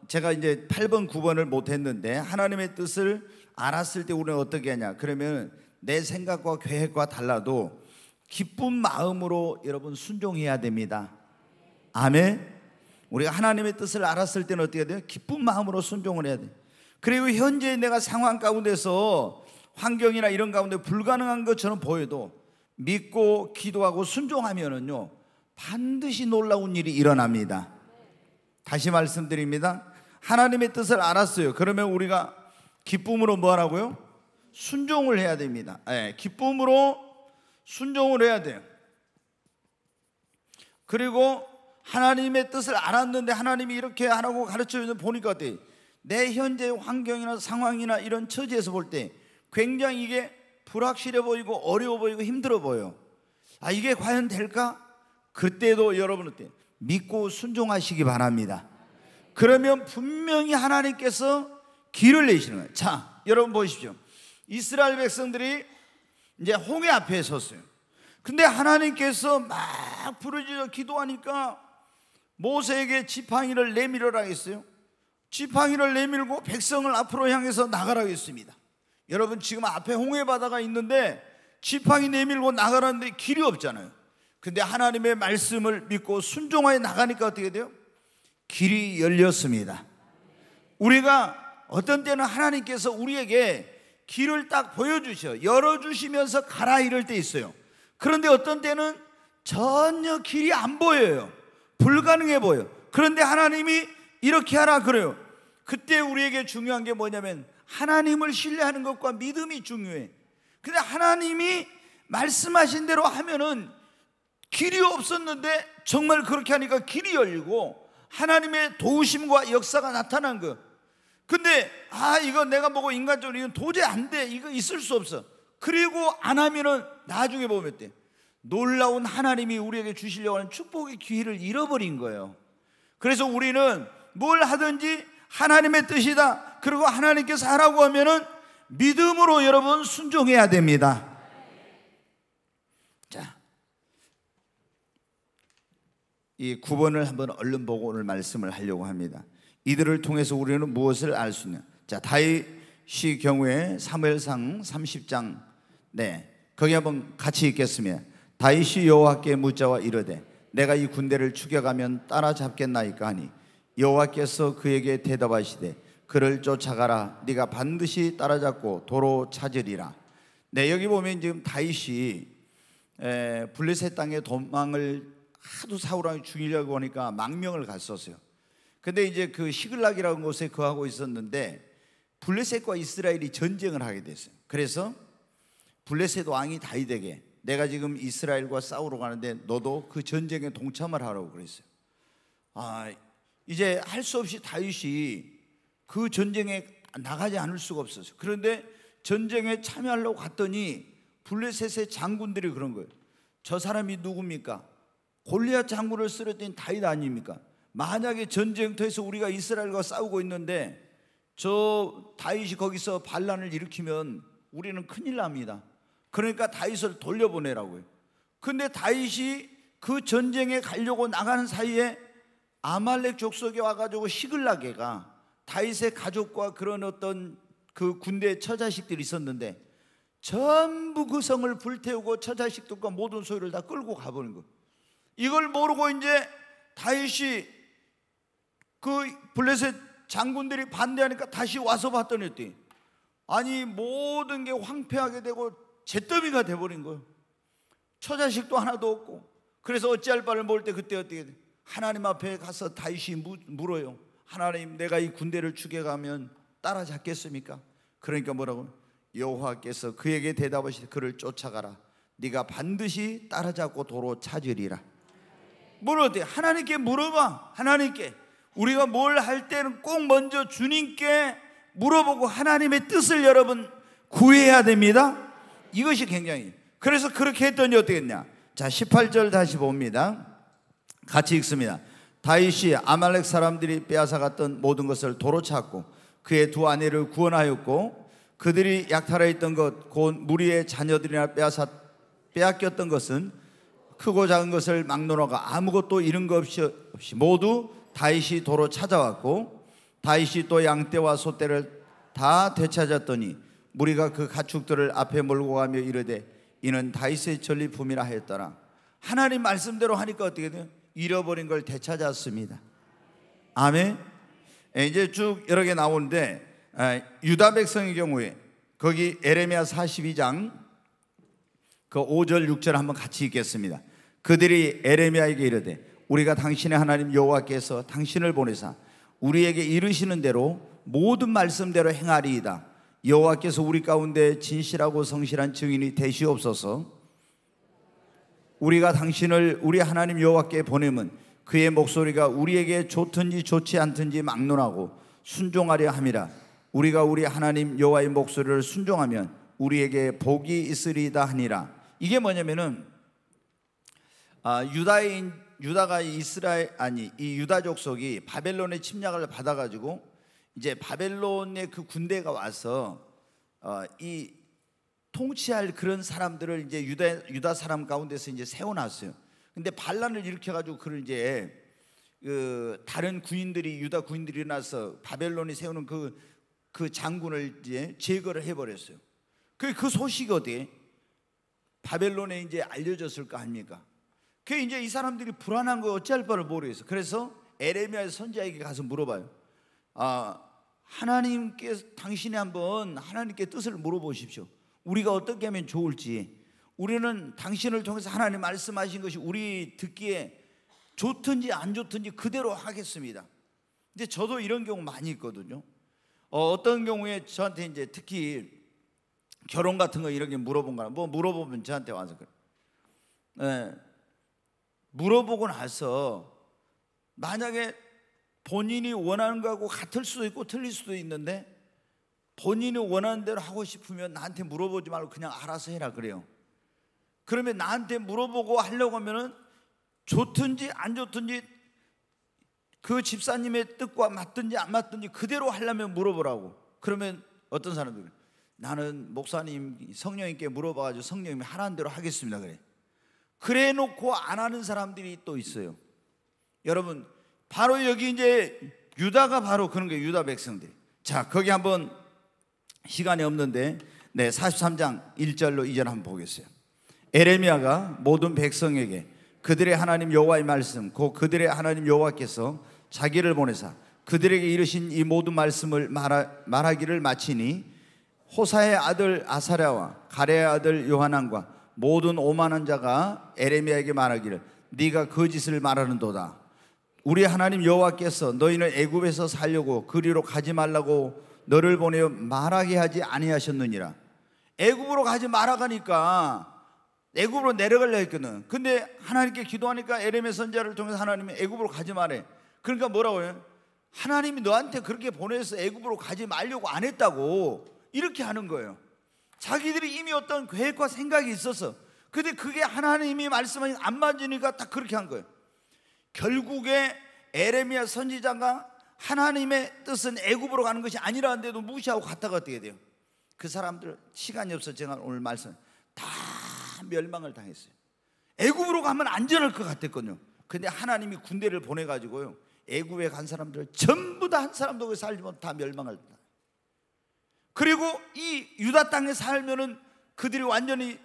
제가 이제 8번 9번을 못했는데 하나님의 뜻을 알았을 때 우리는 어떻게 하냐? 그러면 내 생각과 계획과 달라도 기쁜 마음으로 여러분 순종해야 됩니다. 아멘. 우리가 하나님의 뜻을 알았을 때는 어떻게 해야 돼요? 기쁜 마음으로 순종을 해야 돼요. 그리고 현재 내가 상황 가운데서 환경이나 이런 가운데 불가능한 것처럼 보여도 믿고 기도하고 순종하면은요 반드시 놀라운 일이 일어납니다. 다시 말씀드립니다. 하나님의 뜻을 알았어요. 그러면 우리가 기쁨으로 뭐 하라고요? 순종을 해야 됩니다. 기쁨으로 순종을 해야 돼요. 그리고 하나님의 뜻을 알았는데 하나님이 이렇게 하라고 가르쳐 보니까 어때요? 내 현재 환경이나 상황이나 이런 처지에서 볼 때 굉장히 이게 불확실해 보이고 어려워 보이고 힘들어 보여. 이게 과연 될까? 그때도 여러분 어때요? 믿고 순종하시기 바랍니다. 그러면 분명히 하나님께서 길을 내시는 거예요. 자, 여러분 보십시오. 이스라엘 백성들이 이제 홍해 앞에 섰어요. 근데 하나님께서 막 부르짖어 기도하니까 모세에게 지팡이를 내밀으라 했어요. 지팡이를 내밀고 백성을 앞으로 향해서 나가라고 했습니다. 여러분 지금 앞에 홍해 바다가 있는데 지팡이 내밀고 나가라는데 길이 없잖아요. 근데 하나님의 말씀을 믿고 순종하여 나가니까 어떻게 돼요? 길이 열렸습니다. 우리가 어떤 때는 하나님께서 우리에게 길을 딱 보여주셔 열어주시면서 가라 이럴 때 있어요. 그런데 어떤 때는 전혀 길이 안 보여요. 불가능해 보여. 그런데 하나님이 이렇게 하라 그래요. 그때 우리에게 중요한 게 뭐냐면 하나님을 신뢰하는 것과 믿음이 중요해. 근데 하나님이 말씀하신 대로 하면은 길이 없었는데 정말 그렇게 하니까 길이 열리고 하나님의 도우심과 역사가 나타난 거예요. 근데 이거 내가 보고 인간적으로 이건 도저히 안 돼, 이거 있을 수 없어. 그리고 안 하면은 나중에 보면 때 놀라운 하나님이 우리에게 주시려고 하는 축복의 기회를 잃어버린 거예요. 그래서 우리는 뭘 하든지 하나님의 뜻이다. 그리고 하나님께서 하라고 하면은 믿음으로 여러분 순종해야 됩니다. 자, 이 9번을 한번 얼른 보고 오늘 말씀을 하려고 합니다. 이들을 통해서 우리는 무엇을 알 수 있냐? 자, 다윗의 경우에 사무엘상 30장 거기 한번 같이 읽겠습니다. 다윗이 여호와께 묻자와 이르되 내가 이 군대를 추격하면 따라잡겠나이까 하니 여호와께서 그에게 대답하시되 그를 쫓아가라. 네가 반드시 따라잡고 도로 찾으리라. 여기 보면 지금 다윗이 블레셋 땅에 도망을 하도 사울왕이 죽이려고 하니까 망명을 갔었어요. 근데 이제 그 시글락이라는 곳에 거하고 있었는데 블레셋과 이스라엘이 전쟁을 하게 됐어요. 그래서 블레셋 왕이 다윗에게 내가 지금 이스라엘과 싸우러 가는데 너도 그 전쟁에 동참을 하라고 그랬어요. 이제 할 수 없이 다윗이 그 전쟁에 나가지 않을 수가 없었어요. 그런데 전쟁에 참여하려고 갔더니 블레셋의 장군들이 그런 거예요. 저 사람이 누굽니까? 골리앗 장군을 쓰러뜨린 다윗 아닙니까? 만약에 전쟁터에서 우리가 이스라엘과 싸우고 있는데 저 다윗이 거기서 반란을 일으키면 우리는 큰일 납니다. 그러니까 다윗을 돌려보내라고요. 근데 다윗이 그 전쟁에 가려고 나가는 사이에 아말렉 족속에 와가지고 시글락에가 다윗의 가족과 그런 어떤 그 군대의 처자식들이 있었는데 전부 그 성을 불태우고 처자식들과 모든 소유를 다 끌고 가버린 거예요. 이걸 모르고 이제 다윗이 그 블레셋 장군들이 반대하니까 다시 와서 봤더니 아니 모든 게 황폐하게 되고 잿더미가 돼버린 거예요. 처자식도 하나도 없고. 그래서 어찌할 바를 모를 때 그때 어떻게 돼? 하나님 앞에 가서 다윗이 물어요. 하나님, 내가 이 군대를 추격하면 따라잡겠습니까? 그러니까 뭐라고? 여호와께서 그에게 대답하시되 그를 쫓아가라. 네가 반드시 따라잡고 도로 찾으리라. 뭘 어때? 하나님께 물어봐. 하나님께. 우리가 뭘 할 때는 꼭 먼저 주님께 물어보고 하나님의 뜻을 여러분 구해야 됩니다. 이것이 굉장히. 그래서 그렇게 했더니 어떻게 했냐? 자, 18절 다시 봅니다. 같이 읽습니다. 다윗이 아말렉 사람들이 빼앗아갔던 모든 것을 도로 찾고 그의 두 아내를 구원하였고 그들이 약탈해 있던 것 곧 무리의 자녀들이나 빼앗겼던 것은 크고 작은 것을 막론하고 아무것도 잃은 것 없이 모두 다윗이 도로 찾아왔고 다윗이 또 양떼와 소떼를 다 되찾았더니 무리가 그 가축들을 앞에 몰고 가며 이르되 이는 다윗의 전리품이라 하였더라. 하나님 말씀대로 하니까 어떻게 돼요? 잃어버린 걸 되찾았습니다. 아멘. 이제 쭉 여러 개 나오는데 유다 백성의 경우에 거기 에레미야 42장 그 5절 6절 한번 같이 읽겠습니다. 그들이 에레미야에게 이르되 우리가 당신의 하나님 여호와께서 당신을 보내사 우리에게 이르시는 대로 모든 말씀대로 행하리이다. 여호와께서 우리 가운데 진실하고 성실한 증인이 되시옵소서. 우리가 당신을 우리 하나님 여호와께 보내면 그의 목소리가 우리에게 좋든지 좋지 않든지 막론하고 순종하려 함이라. 우리가 우리 하나님 여호와의 목소리를 순종하면 우리에게 복이 있으리이다 하니라. 이게 뭐냐면은 유다가 이 유다 족속이 바벨론의 침략을 받아가지고 이제 바벨론의 그 군대가 와서 이 통치할 그런 사람들을 이제 유다 사람 가운데서 이제 세워놨어요. 근데 반란을 일으켜가지고 그걸 이제 다른 군인들이 유다 군인들이 일어나서 바벨론이 세우는 그 장군을 이제 제거를 해버렸어요. 그 소식이 어디 바벨론에 이제 알려졌을 거 아닙니까? 그 이제 이 사람들이 불안한 거 어찌할 바를 모르겠어. 그래서 에레미야 선지자에게 가서 물어봐요. 하나님께 당신이 한번 하나님께 뜻을 물어보십시오. 우리가 어떻게 하면 좋을지. 우리는 당신을 통해서 하나님 말씀하신 것이 우리 듣기에 좋든지 안 좋든지 그대로 하겠습니다. 근데 저도 이런 경우 많이 있거든요. 어떤 경우에 저한테 이제 특히 결혼 같은 거 이런 게 물어본 거나 뭐 물어보면 저한테 와서 그래. 물어보고 나서 만약에 본인이 원하는 거하고 같을 수도 있고 틀릴 수도 있는데 본인이 원하는 대로 하고 싶으면 나한테 물어보지 말고 그냥 알아서 해라 그래요. 그러면 나한테 물어보고 하려고 하면은 좋든지 안 좋든지 그 집사님의 뜻과 맞든지 안 맞든지 그대로 하려면 물어보라고. 그러면 어떤 사람들은 나는 목사님 성령님께 물어봐가지고 성령님이 하라는 대로 하겠습니다 그래 놓고 안 하는 사람들이 또 있어요. 여러분, 바로 여기 이제 유다가 바로 그런 거예요. 유다 백성들. 자, 거기 한번 시간이 없는데 43장 1절로 2절 한번 보겠어요. 에레미야가 모든 백성에게 그들의 하나님 여호와의 말씀, 곧 그들의 하나님 여호와께서 자기를 보내사 그들에게 이르신 이 모든 말씀을 말하기를 마치니 호사의 아들 아사랴와 가레의 아들 요하난과 모든 오만한 자가 에레미야에게 말하기를 네가 거짓을 말하는도다. 우리 하나님 여호와께서 너희는 애굽에서 살려고 그리로 가지 말라고 너를 보내어 말하게 하지 아니하셨느니라. 애굽으로 가지 말아가니까 애굽으로 내려가려 했거든. 근데 하나님께 기도하니까 에레미야 선지자를 통해서 하나님이 애굽으로 가지 말해. 그러니까 뭐라고 해요? 하나님이 너한테 그렇게 보내서 애굽으로 가지 말려고 안 했다고 이렇게 하는 거예요. 자기들이 이미 어떤 계획과 생각이 있어서, 근데 그게 하나님이 말씀하신 안 맞으니까 딱 그렇게 한 거예요. 결국에 에레미야 선지자가 하나님의 뜻은 애굽으로 가는 것이 아니라는데도 무시하고 갔다가 어떻게 돼요? 그 사람들 시간이 없어 제가 오늘 말씀 다 멸망을 당했어요. 애굽으로 가면 안전할 것 같았거든요. 근데 하나님이 군대를 보내가지고요, 애굽에 간 사람들 전부 다 한 사람도 거기 살지 못하고 다 멸망을 당해요. 그리고 이 유다 땅에 살면은 그들이 완전히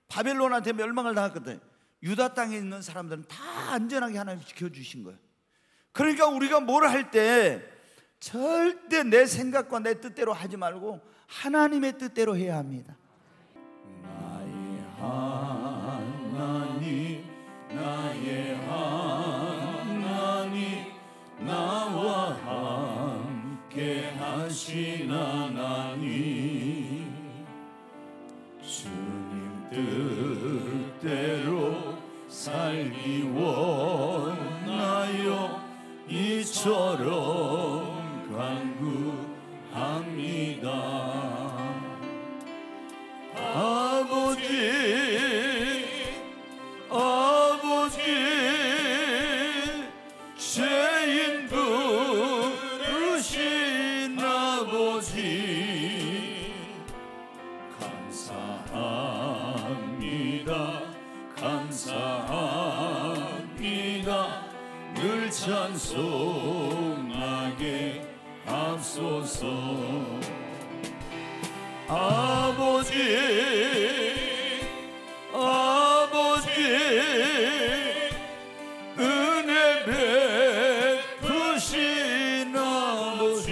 바벨론한테 멸망을 당했거든요. 유다 땅에 있는 사람들은 다 안전하게 하나님 지켜주신 거예요. 그러니까 우리가 뭘 할 때 절대 내 생각과 내 뜻대로 하지 말고 하나님의 뜻대로 해야 합니다. 나의 하나님, 나의 하나님, 나와 함께 하신 하나님, 주님 뜻대로 살기 원하여 이처럼 간구합니다. 아버지 죄인 부르신 아버지 감사합니다. 늘 찬송하게 하소서. 아버지 은혜 베푸신 아버지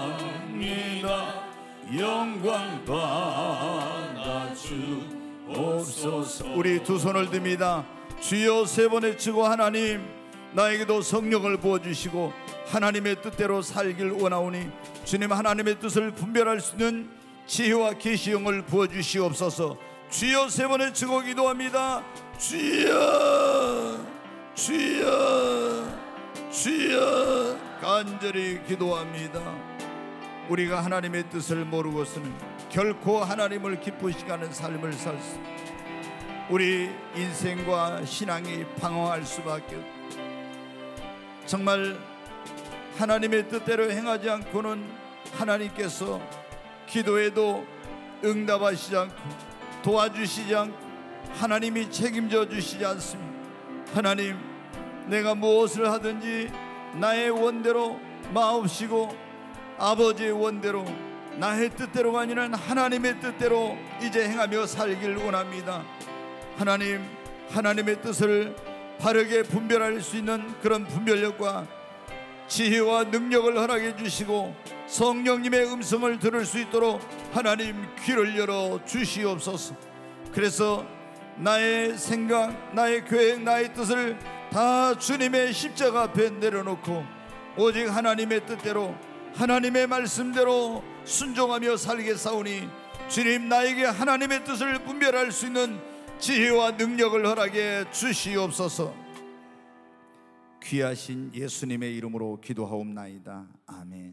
감사합니다. 영광 받아 주옵소서. 우리 두 손을 듭니다. 주여 세 번 외치고, 하나님 나에게도 성령을 부어주시고 하나님의 뜻대로 살길 원하오니 주님 하나님의 뜻을 분별할 수 있는 지혜와 계시형을 부어주시옵소서. 주여 세 번 외치고 기도합니다. 주여 주여 주여 간절히 기도합니다. 우리가 하나님의 뜻을 모르고서는 결코 하나님을 기쁘시게 하는 삶을 살 수, 우리 인생과 신앙이 방황할 수밖에 없다. 정말 하나님의 뜻대로 행하지 않고는 하나님께서 기도해도 응답하시지 않고 도와주시지 않고 하나님이 책임져 주시지 않습니다. 하나님, 내가 무엇을 하든지 나의 원대로 마옵시고 아버지의 원대로 나의 뜻대로가 아니라 하나님의 뜻대로 이제 행하며 살길 원합니다. 하나님, 하나님의 뜻을 바르게 분별할 수 있는 그런 분별력과 지혜와 능력을 허락해 주시고 성령님의 음성을 들을 수 있도록 하나님 귀를 열어 주시옵소서. 그래서 나의 생각, 나의 계획, 나의 뜻을 다 주님의 십자가 앞에 내려놓고 오직 하나님의 뜻대로 하나님의 말씀대로 순종하며 살겠사오니 주님, 나에게 하나님의 뜻을 분별할 수 있는 지혜와 능력을 허락해 주시옵소서. 귀하신 예수님의 이름으로 기도하옵나이다. 아멘.